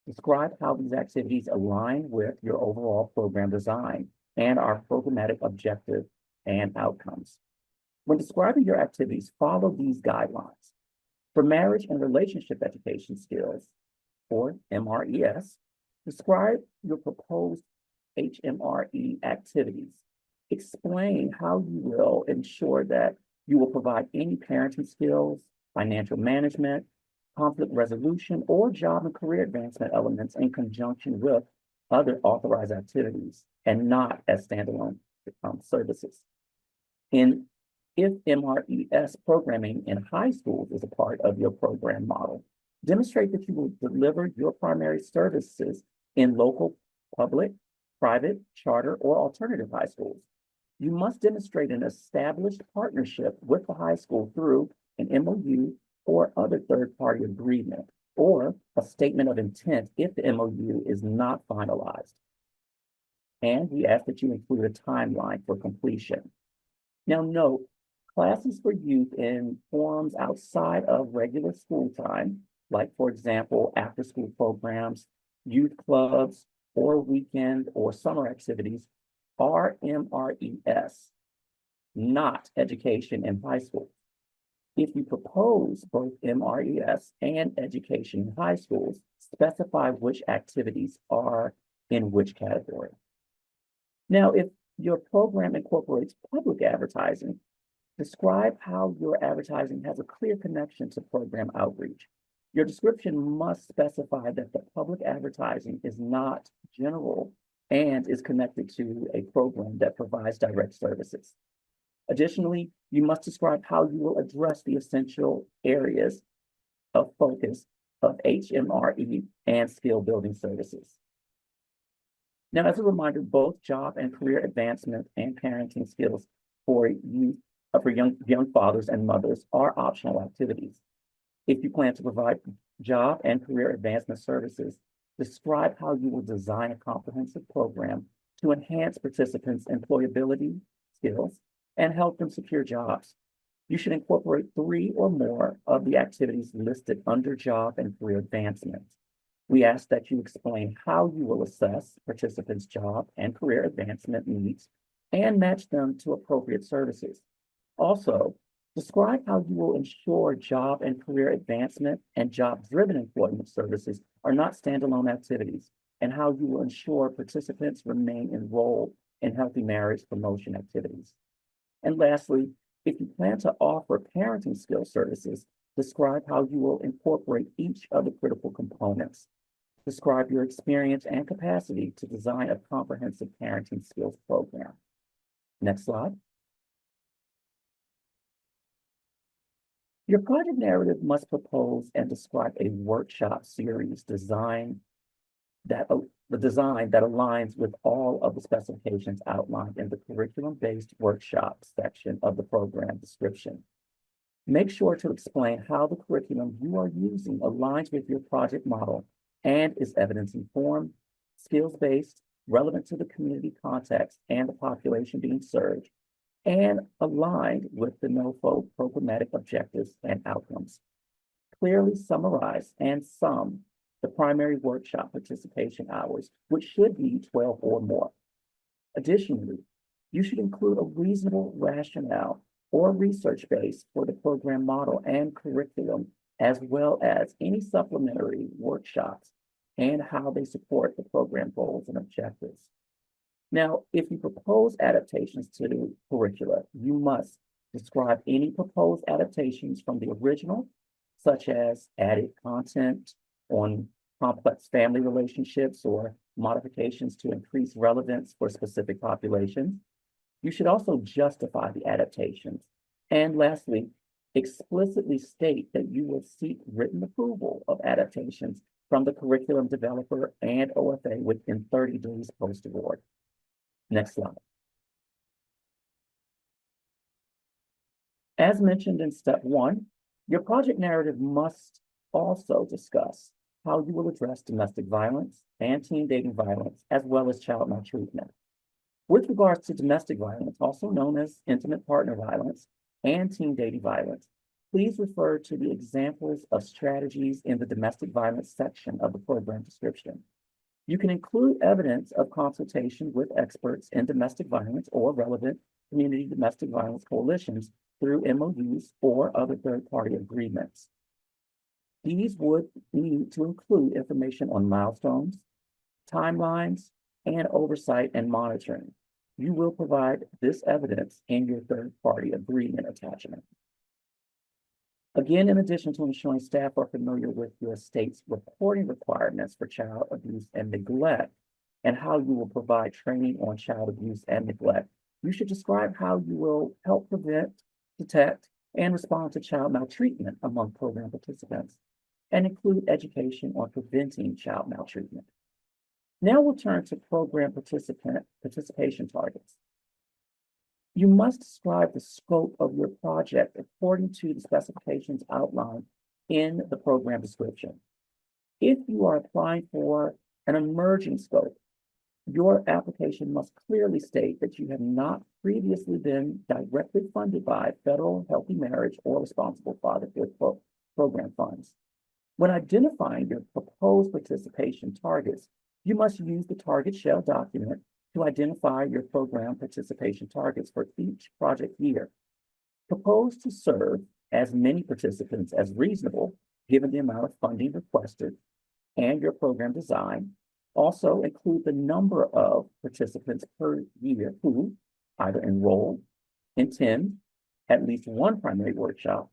B: Describe how these activities align with your overall program design and our programmatic objective and outcomes. When describing your activities, follow these guidelines. For marriage and relationship education skills, or MRES, describe your proposed HMRE activities. Explain how you will ensure that you will provide any parenting skills, financial management, conflict resolution, or job and career advancement elements in conjunction with other authorized activities and not as standalone services. If MRES programming in high schools is a part of your program model, demonstrate that you will deliver your primary services in local, public, private, charter, or alternative high schools. You must demonstrate an established partnership with the high school through an MOU or other third-party agreement, or a statement of intent if the MOU is not finalized. And we ask that you include a timeline for completion. Now note, classes for youth in forums outside of regular school time, like for example, after-school programs, youth clubs, or weekend or summer activities, are MRES, not education in high school. If you propose both MRES and education in high schools, specify which activities are in which category. Now, if your program incorporates public advertising, describe how your advertising has a clear connection to program outreach. Your description must specify that the public advertising is not general and is connected to a program that provides direct services. Additionally, you must describe how you will address the essential areas of focus of HMRE and skill building services. Now, as a reminder, both job and career advancement and parenting skills for young fathers and mothers are optional activities. If you plan to provide job and career advancement services, describe how you will design a comprehensive program to enhance participants' employability skills and help them secure jobs. You should incorporate 3 or more of the activities listed under job and career advancement. We ask that you explain how you will assess participants' job and career advancement needs and match them to appropriate services. Also, describe how you will ensure job and career advancement and job-driven employment services are not standalone activities, and how you will ensure participants remain enrolled in healthy marriage promotion activities. And lastly, if you plan to offer parenting skill services, describe how you will incorporate each of the critical components. Describe your experience and capacity to design a comprehensive parenting skills program. Next slide. Your project narrative must propose and describe a workshop series design that aligns with all of the specifications outlined in the curriculum-based workshop section of the program description. Make sure to explain how the curriculum you are using aligns with your project model and is evidence-informed, skills-based, relevant to the community context and the population being served, and aligned with the NOFO programmatic objectives and outcomes. Clearly summarize and sum the primary workshop participation hours, which should be 12 or more. Additionally, you should include a reasonable rationale or research base for the program model and curriculum, as well as any supplementary workshops and how they support the program goals and objectives. Now, if you propose adaptations to the curricula, you must describe any proposed adaptations from the original, such as added content on complex family relationships or modifications to increase relevance for specific populations. You should also justify the adaptations. And lastly, explicitly state that you will seek written approval of adaptations from the curriculum developer and OFA within 30 days post-award. Next slide. As mentioned in step 1, your project narrative must also discuss how you will address domestic violence and teen dating violence, as well as child maltreatment. With regards to domestic violence, also known as intimate partner violence and teen dating violence, please refer to the examples of strategies in the domestic violence section of the program description. You can include evidence of consultation with experts in domestic violence or relevant community domestic violence coalitions through MOUs or other third-party agreements. These would need to include information on milestones, timelines, and oversight and monitoring. You will provide this evidence in your third-party agreement attachment. Again, in addition to ensuring staff are familiar with your state's reporting requirements for child abuse and neglect, and how you will provide training on child abuse and neglect, you should describe how you will help prevent, detect, and respond to child maltreatment among program participants, and include education on preventing child maltreatment. Now we'll turn to program participation targets. You must describe the scope of your project according to the specifications outlined in the program description. If you are applying for an emerging scope, your application must clearly state that you have not previously been directly funded by federal Healthy Marriage or Responsible Fatherhood program funds. When identifying your proposed participation targets, you must use the target shell document to identify your program participation targets for each project year. Propose to serve as many participants as reasonable, given the amount of funding requested and your program design. Also include the number of participants per year who either enroll, attend at least one primary workshop,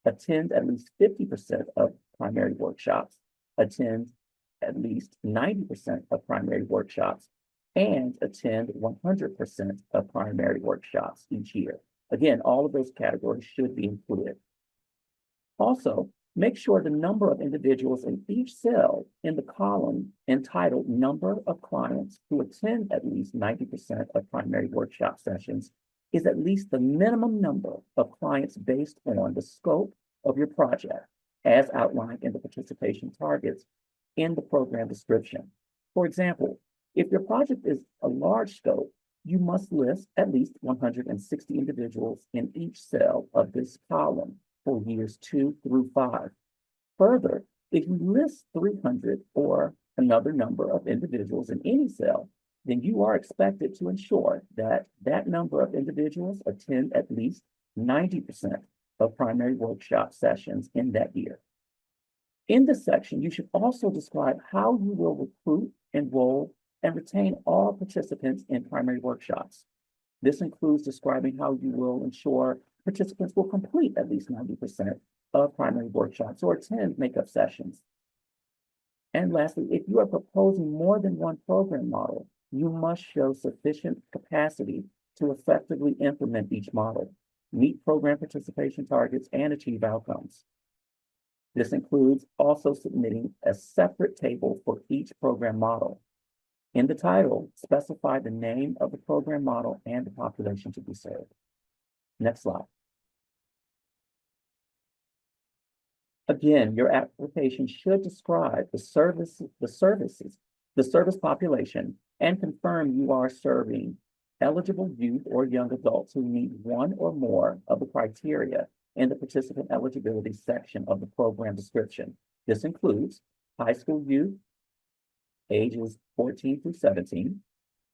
B: attend at least 50% of primary workshops, attend at least 90% of primary workshops, and attend 100% of primary workshops each year. Again, all of those categories should be included. Also, make sure the number of individuals in each cell in the column entitled Number of Clients who attend at least 90% of primary workshop sessions is at least the minimum number of clients based on the scope of your project, as outlined in the participation targets in the program description. For example, if your project is a large scope, you must list at least 160 individuals in each cell of this column for years 2 through 5. Further, if you list 300 or another number of individuals in any cell, then you are expected to ensure that that number of individuals attend at least 90% of primary workshop sessions in that year. In this section, you should also describe how you will recruit, enroll, and retain all participants in primary workshops. This includes describing how you will ensure participants will complete at least 90% of primary workshops or attend makeup sessions. And lastly, if you are proposing more than one program model, you must show sufficient capacity to effectively implement each model, meet program participation targets, and achieve outcomes. This includes also submitting a separate table for each program model. In the title, specify the name of the program model and the population to be served. Next slide. Again, your application should describe the service population, and confirm you are serving eligible youth or young adults who meet one or more of the criteria in the participant eligibility section of the program description. This includes high school youth, ages 14 through 17,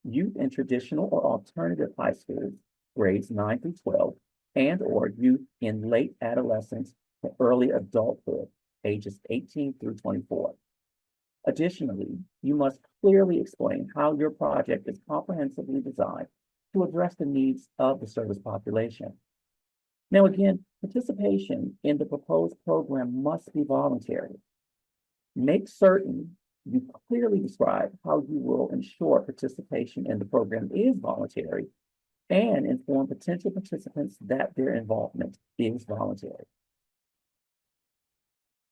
B: youth in traditional or alternative high schools, grades 9 through 12, and or youth in late adolescence to early adulthood, ages 18 through 24. Additionally, you must clearly explain how your project is comprehensively designed to address the needs of the service population. Now, again, participation in the proposed program must be voluntary. Make certain you clearly describe how you will ensure participation in the program is voluntary and inform potential participants that their involvement is voluntary.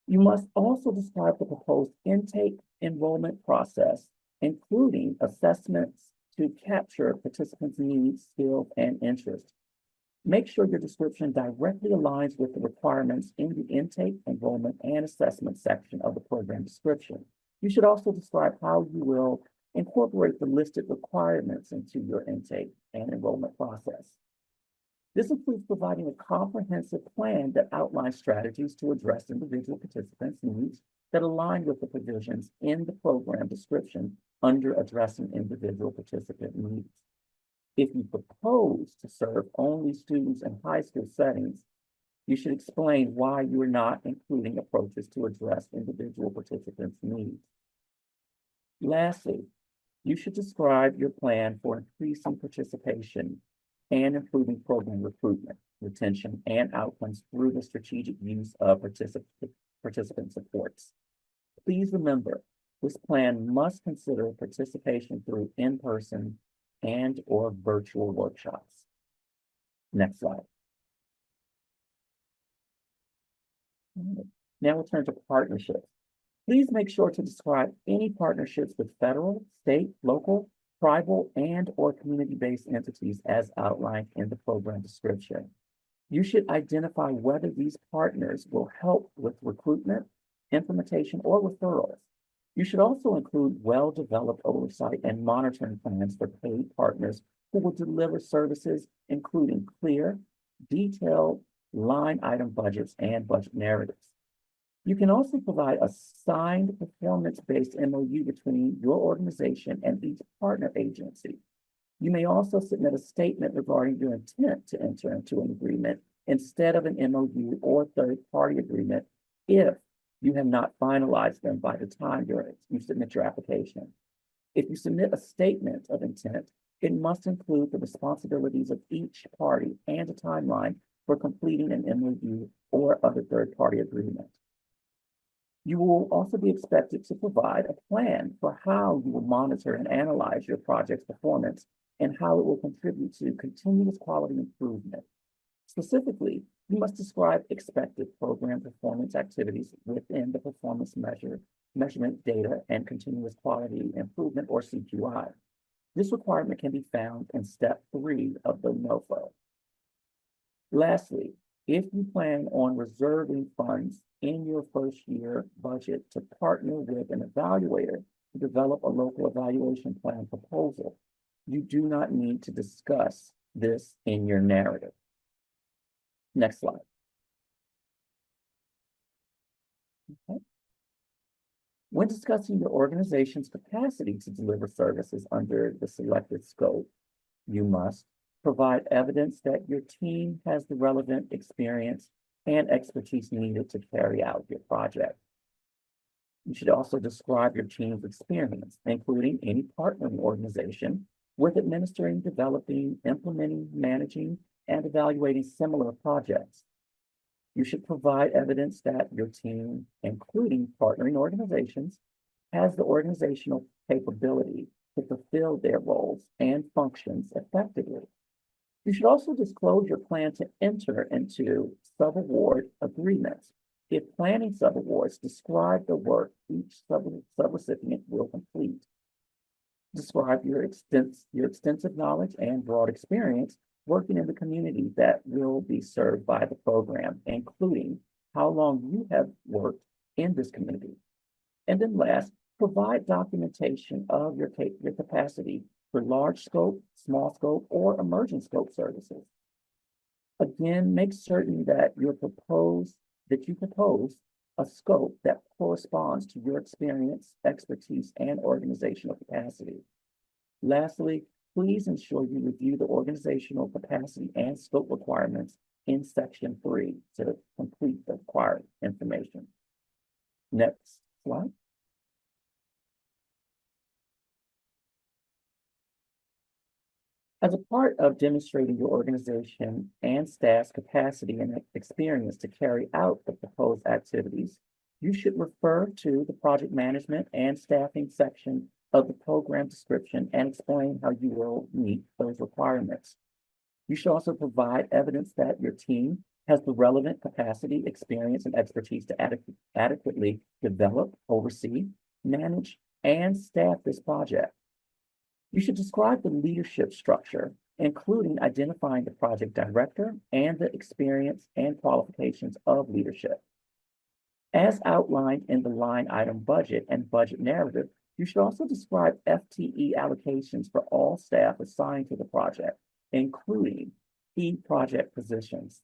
B: You must also describe the proposed intake enrollment process, including assessments to capture participants' needs, skills, and interests. Make sure your description directly aligns with the requirements in the intake, enrollment, and assessment section of the program description. You should also describe how you will incorporate the listed requirements into your intake and enrollment process. This includes providing a comprehensive plan that outlines strategies to address individual participants' needs that align with the provisions in the program description under addressing individual participant needs. If you propose to serve only students in high school settings, you should explain why you are not including approaches to address individual participants' needs. Lastly, you should describe your plan for increasing participation and improving program recruitment, retention, and outcomes through the strategic use of participant supports. Please remember, this plan must consider participation through in-person and/or virtual workshops. Next slide. Now we'll turn to partnerships. Please make sure to describe any partnerships with federal, state, local, tribal, and/or community-based entities as outlined in the program description. You should identify whether these partners will help with recruitment, implementation, or referrals. You should also include well-developed oversight and monitoring plans for paid partners who will deliver services, including clear, detailed line item budgets and budget narratives. You can also provide a signed performance-based MOU between your organization and each partner agency. You may also submit a statement regarding your intent to enter into an agreement instead of an MOU or third-party agreement if you have not finalized them by the time you submit your application. If you submit a statement of intent, it must include the responsibilities of each party and a timeline for completing an MOU or other third-party agreement. You will also be expected to provide a plan for how you will monitor and analyze your project's performance and how it will contribute to continuous quality improvement. Specifically, you must describe expected program performance activities within the performance measurement data and continuous quality improvement, or CQI. This requirement can be found in step 3 of the NOFO. Lastly, if you plan on reserving funds in your first year budget to partner with an evaluator to develop a local evaluation plan proposal, you do not need to discuss this in your narrative. Next slide. Okay. When discussing your organization's capacity to deliver services under the selected scope, you must provide evidence that your team has the relevant experience and expertise needed to carry out your project. You should also describe your team's experience, including any partnering organization, with administering, developing, implementing, managing, and evaluating similar projects. You should provide evidence that your team, including partnering organizations, has the organizational capability to fulfill their roles and functions effectively. You should also disclose your plan to enter into sub-award agreements. If planning sub-awards, describe the work each sub-recipient will complete. Describe your extensive knowledge and broad experience working in the community that will be served by the program, including how long you have worked in this community. And then last, provide documentation of your capacity for large scope, small scope, or emerging scope services. Again, make certain that you propose a scope that corresponds to your experience, expertise, and organizational capacity. Lastly, please ensure you review the organizational capacity and scope requirements in section 3 to complete the required information. Next slide. As a part of demonstrating your organization and staff's capacity and experience to carry out the proposed activities, you should refer to the project management and staffing section of the program description and explain how you will meet those requirements. You should also provide evidence that your team has the relevant capacity, experience, and expertise to adequately develop, oversee, manage, and staff this project. You should describe the leadership structure, including identifying the project director and the experience and qualifications of leadership. As outlined in the line item budget and budget narrative, you should also describe FTE allocations for all staff assigned to the project, including key project positions.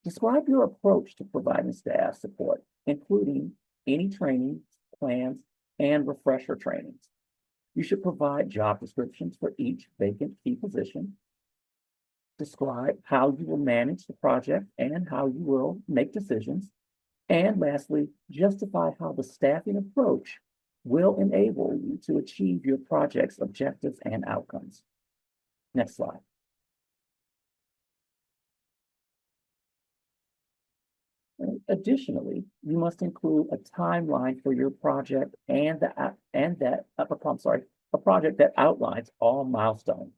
B: Describe your approach to providing staff support, including any training plans and refresher trainings. You should provide job descriptions for each vacant key position. Describe how you will manage the project and how you will make decisions. And lastly, justify how the staffing approach will enable you to achieve your project's objectives and outcomes. Next slide. Additionally, you must include a timeline for your project a project that outlines all milestones.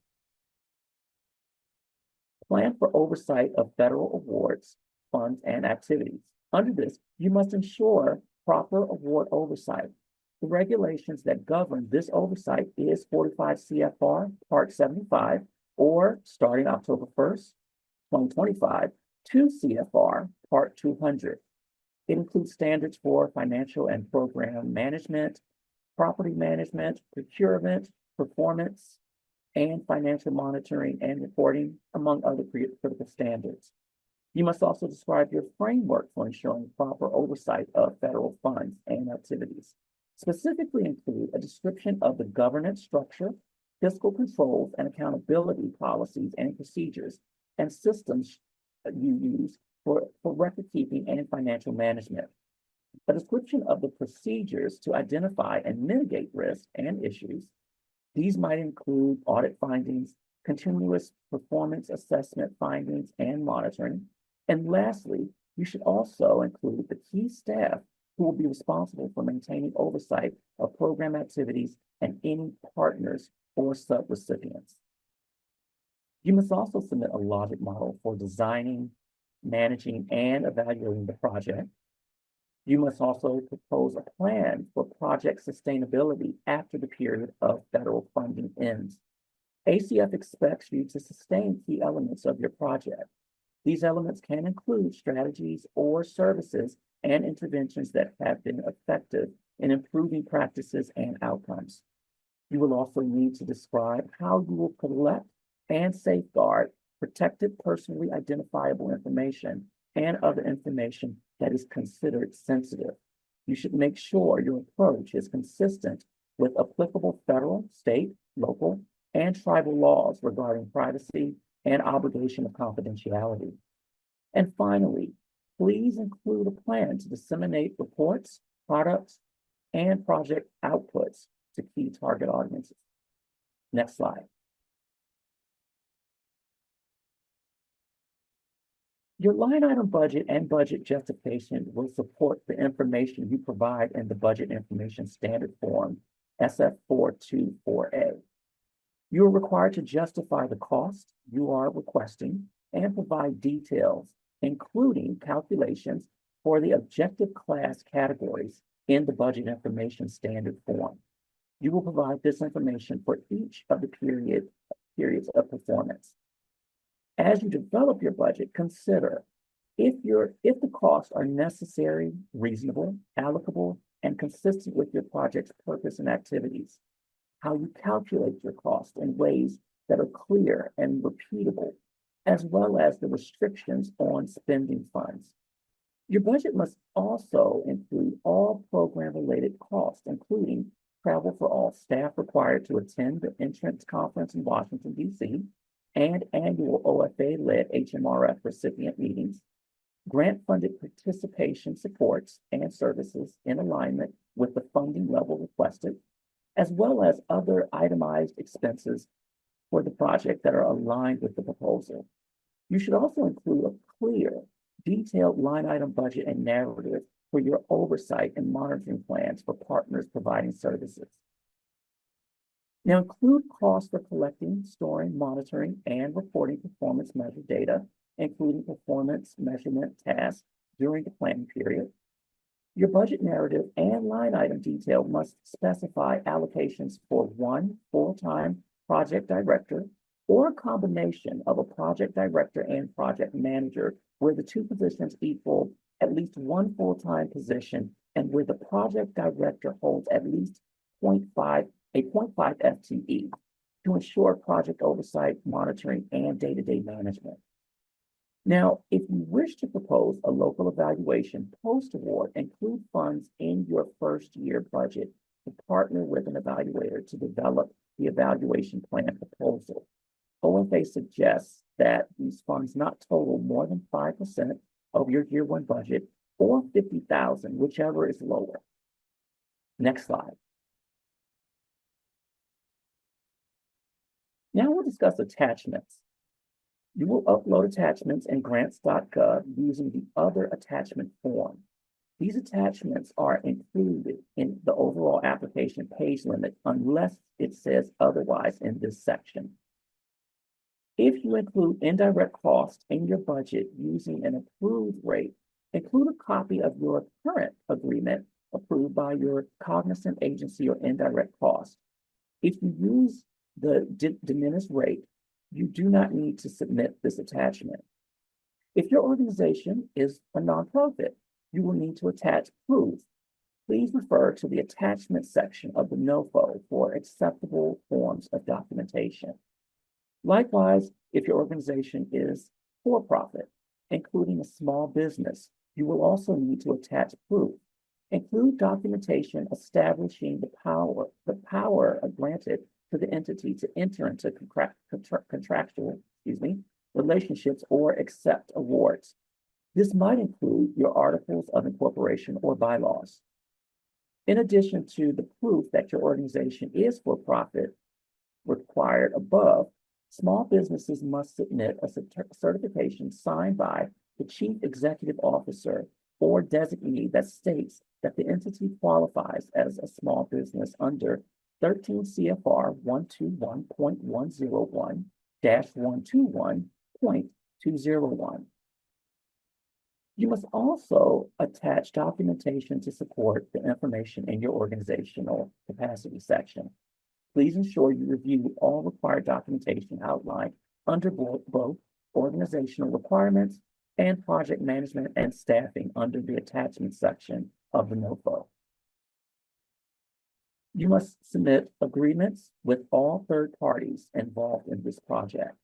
B: Plan for oversight of federal awards, funds, and activities. Under this, you must ensure proper award oversight. The regulations that govern this oversight is 45 CFR Part 75, or starting October 1st, 2025, 2 CFR Part 200. It includes standards for financial and program management, property management, procurement, performance, and financial monitoring and reporting, among other critical standards. You must also describe your framework for ensuring proper oversight of federal funds and activities. Specifically include a description of the governance structure, fiscal controls, and accountability policies and procedures and systems you use for record keeping and financial management. A description of the procedures to identify and mitigate risks and issues. These might include audit findings, continuous performance assessment findings and monitoring. And lastly, you should also include the key staff who will be responsible for maintaining oversight of program activities and any partners or sub-recipients. You must also submit a logic model for designing, managing, and evaluating the project. You must also propose a plan for project sustainability after the period of federal funding ends. ACF expects you to sustain key elements of your project. These elements can include strategies or services and interventions that have been effective in improving practices and outcomes. You will also need to describe how you will collect and safeguard protected personally identifiable information and other information that is considered sensitive. You should make sure your approach is consistent with applicable federal, state, local, and tribal laws regarding privacy and obligation of confidentiality. And finally, please include a plan to disseminate reports, products, and project outputs to key target audiences. Next slide. Your line item budget and budget justification will support the information you provide in the Budget Information Standard Form, SF424A. You are required to justify the cost you are requesting and provide details, including calculations for the objective class categories in the Budget Information Standard Form. You will provide this information for each of the periods of performance. As you develop your budget, consider if the costs are necessary, reasonable, allocable, and consistent with your project's purpose and activities. How you calculate your cost in ways that are clear and repeatable, as well as the restrictions on spending funds. Your budget must also include all program-related costs, including travel for all staff required to attend the entrance conference in Washington, D.C., and annual OFA-led HMRF recipient meetings, grant-funded participation supports and services in alignment with the funding level requested, as well as other itemized expenses for the project that are aligned with the proposal. You should also include a clear, detailed line item budget and narrative for your oversight and monitoring plans for partners providing services. Now include costs for collecting, storing, monitoring, and reporting performance measure data, including performance measurement tasks during the planning period. Your budget narrative and line item detail must specify allocations for one full-time project director or a combination of a project director and project manager where the two positions equal at least one full-time position and where the project director holds at least 0.5 FTE to ensure project oversight, monitoring, and day-to-day management. Now, if you wish to propose a local evaluation post-award, include funds in your first year budget to partner with an evaluator to develop the evaluation plan proposal. OFA suggests that these funds not total more than 5% of your year one budget or 50,000, whichever is lower. Next slide. Now we'll discuss attachments. You will upload attachments in grants.gov using the other attachment form. These attachments are included in the overall application page limit unless it says otherwise in this section. If you include indirect costs in your budget using an approved rate, include a copy of your current agreement approved by your cognizant agency or indirect cost. If you use the diminished rate, you do not need to submit this attachment. If your organization is a nonprofit, you will need to attach proof. Please refer to the attachment section of the NOFO for acceptable forms of documentation. Likewise, if your organization is for-profit, including a small business, you will also need to attach proof. Include documentation establishing the power granted to the entity to enter into contractual relationships or accept awards. This might include your articles of incorporation or bylaws. In addition to the proof that your organization is for profit required above, small businesses must submit a certification signed by the Chief Executive Officer or designee that states that the entity qualifies as a small business under 13 CFR 121.101-121.201. You must also attach documentation to support the information in your organizational capacity section. Please ensure you review all required documentation outlined under both organizational requirements and project management and staffing under the attachment section of the NOFO. You must submit agreements with all third parties involved in this project.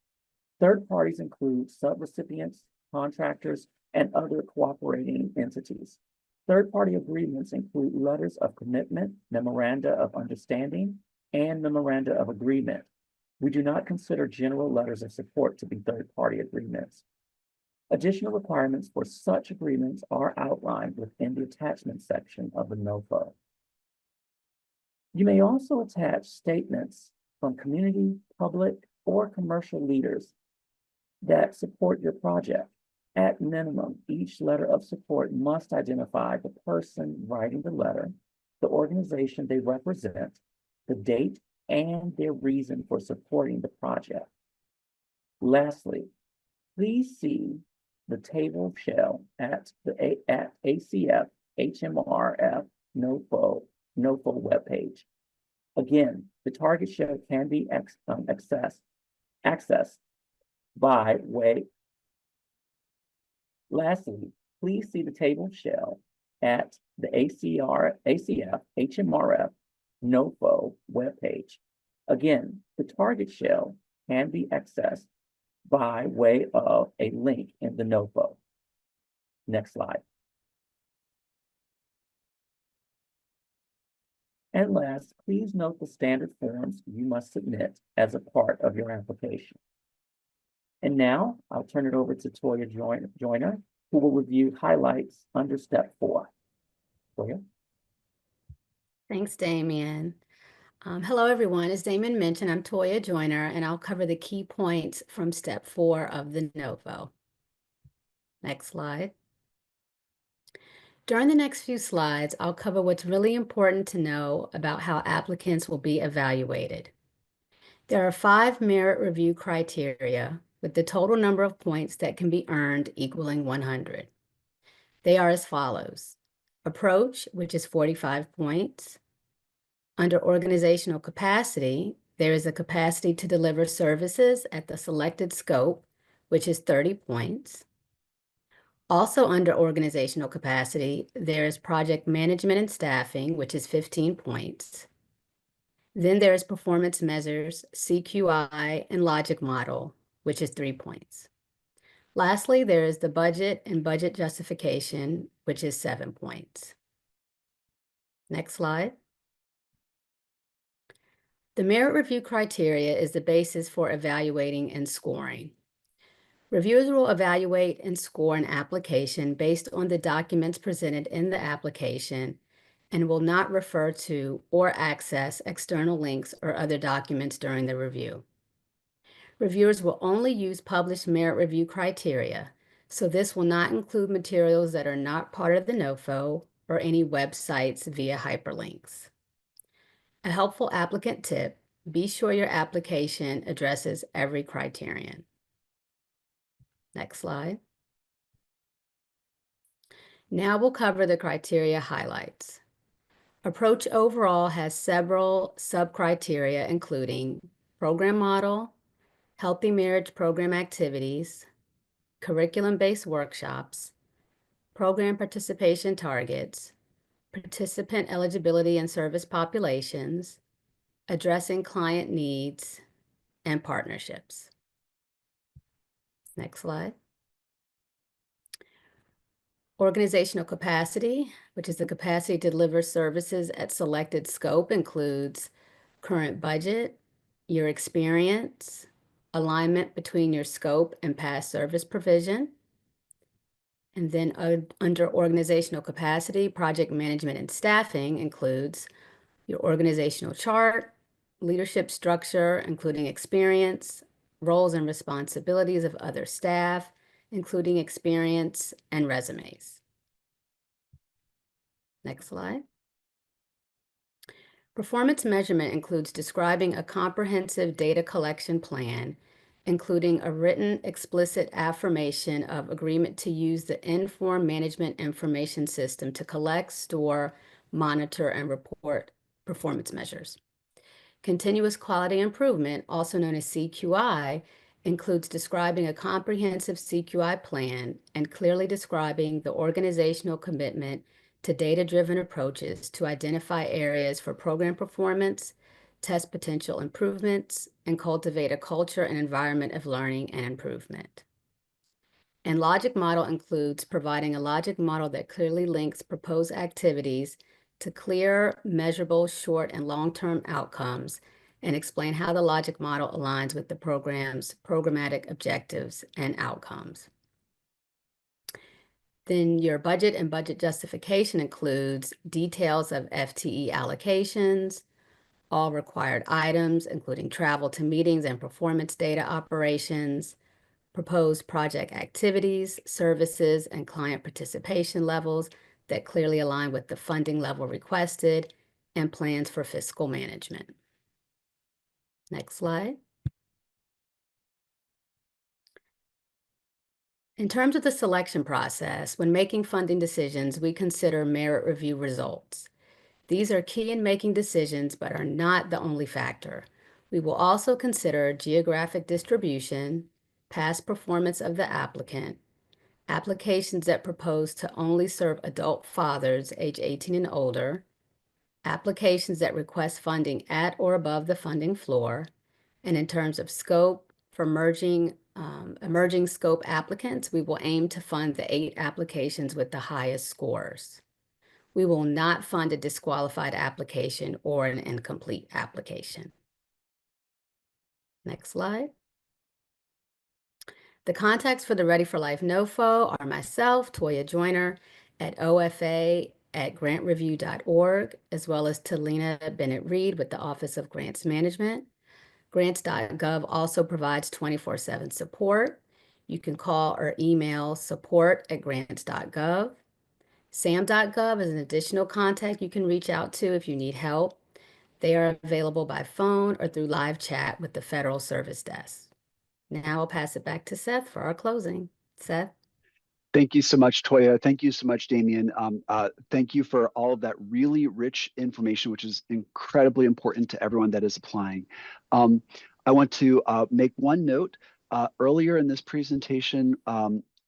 B: Third parties include subrecipients, contractors, and other cooperating entities. Third-party agreements include letters of commitment, memoranda of understanding, and memoranda of agreement. We do not consider general letters of support to be third-party agreements. Additional requirements for such agreements are outlined within the attachment section of the NOFO. You may also attach statements from community, public, or commercial leaders that support your project. At minimum, each letter of support must identify the person writing the letter, the organization they represent, the date, and their reason for supporting the project. Lastly, please see the table of shell at ACF HMRF NOFO webpage. Again, the target shell can be accessed by way. Lastly, please see the table of shell at the ACF HMRF NOFO webpage. Again, the target shell can be accessed by way of a link in the NOFO. Next slide. And last, please note the standard forms you must submit as a part of your application. And now I'll turn it over to Toya Joyner, who will review highlights under step 4. Toya.
C: Thanks, Damien. Hello, everyone. As Damien mentioned, I'm Toya Joyner, and I'll cover the key points from step 4 of the NOFO. Next slide. During the next few slides, I'll cover what's really important to know about how applicants will be evaluated. There are 5 merit review criteria with the total number of points that can be earned equaling 100. They are as follows. Approach, which is 45 points. Under organizational capacity, there is a capacity to deliver services at the selected scope, which is 30 points. Also under organizational capacity, there is project management and staffing, which is 15 points. Then there is performance measures, CQI, and logic model, which is 3 points. Lastly, there is the budget and budget justification, which is 7 points. Next slide. The merit review criteria is the basis for evaluating and scoring. Reviewers will evaluate and score an application based on the documents presented in the application and will not refer to or access external links or other documents during the review. Reviewers will only use published merit review criteria, so this will not include materials that are not part of the NOFO or any websites via hyperlinks. A helpful applicant tip: be sure your application addresses every criterion. Next slide. Now we'll cover the criteria highlights. Approach overall has several sub-criteria, including program model, healthy marriage program activities, curriculum-based workshops, program participation targets, participant eligibility and service populations, addressing client needs, and partnerships. Next slide. Organizational capacity, which is the capacity to deliver services at selected scope, includes current budget, your experience, alignment between your scope and past service provision. And then under organizational capacity, project management and staffing includes your organizational chart, leadership structure, including experience, roles and responsibilities of other staff, including experience, and resumes. Next slide. Performance measurement includes describing a comprehensive data collection plan, including a written explicit affirmation of agreement to use the Inform Management Information System to collect, store, monitor, and report performance measures. Continuous quality improvement, also known as CQI, includes describing a comprehensive CQI plan and clearly describing the organizational commitment to data-driven approaches to identify areas for program performance, test potential improvements, and cultivate a culture and environment of learning and improvement. And logic model includes providing a logic model that clearly links proposed activities to clear, measurable, short, and long-term outcomes, and explain how the logic model aligns with the program's programmatic objectives and outcomes. Then your budget and budget justification includes details of FTE allocations, all required items, including travel to meetings and performance data operations, proposed project activities, services, and client participation levels that clearly align with the funding level requested, and plans for fiscal management. Next slide. In terms of the selection process, when making funding decisions, we consider merit review results. These are key in making decisions, but are not the only factor. We will also consider geographic distribution, past performance of the applicant, applications that propose to only serve adult fathers age 18 and older, applications that request funding at or above the funding floor, and in terms of scope, for emerging scope applicants, we will aim to fund the 8 applications with the highest scores. We will not fund a disqualified application or an incomplete application. Next slide. The contacts for the Ready4Life NOFO are myself, Toya Joyner, at ofa@grantreview.org, as well as Talina Bennett-Reed with the Office of Grants Management. Grants.gov also provides 24/7 support. You can call or email support@grants.gov. SAM.gov is an additional contact you can reach out to if you need help. They are available by phone or through live chat with the Federal Service Desk. Now I'll pass it back to Seth for our closing. Seth?
A: Thank you so much, Toya. Thank you so much, Damien. Thank you for all of that really rich information, which is incredibly important to everyone that is applying. I want to make one note. Earlier in this presentation,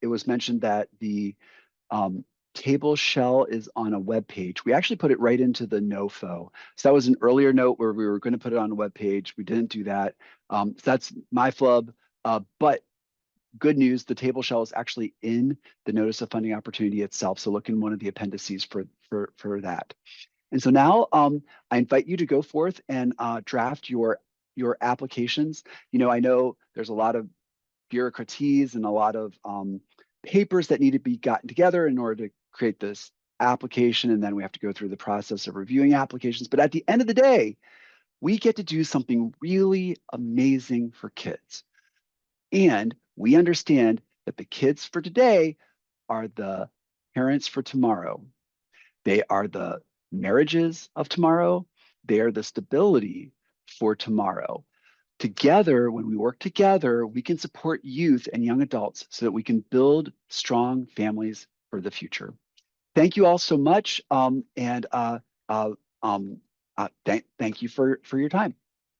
A: it was mentioned that the table shell is on a web page. We actually put it right into the NOFO. So that was an earlier note where we were going to put it on a web page. We didn't do that. So that's my flub. But good news, the table shell is actually in the Notice of Funding Opportunity itself. So look in one of the appendices for that. And so now I invite you to go forth and draft your applications. I know there's a lot of bureaucraties and a lot of papers that need to be gotten together in order to create this application. And then we have to go through the process of reviewing applications. But at the end of the day, we get to do something really amazing for kids. And we understand that the kids for today are the parents for tomorrow. They are the marriages of tomorrow. They are the stability for tomorrow. Together, when we work together, we can support youth and young adults so that we can build strong families for the future. Thank you all so much, and thank you for your time.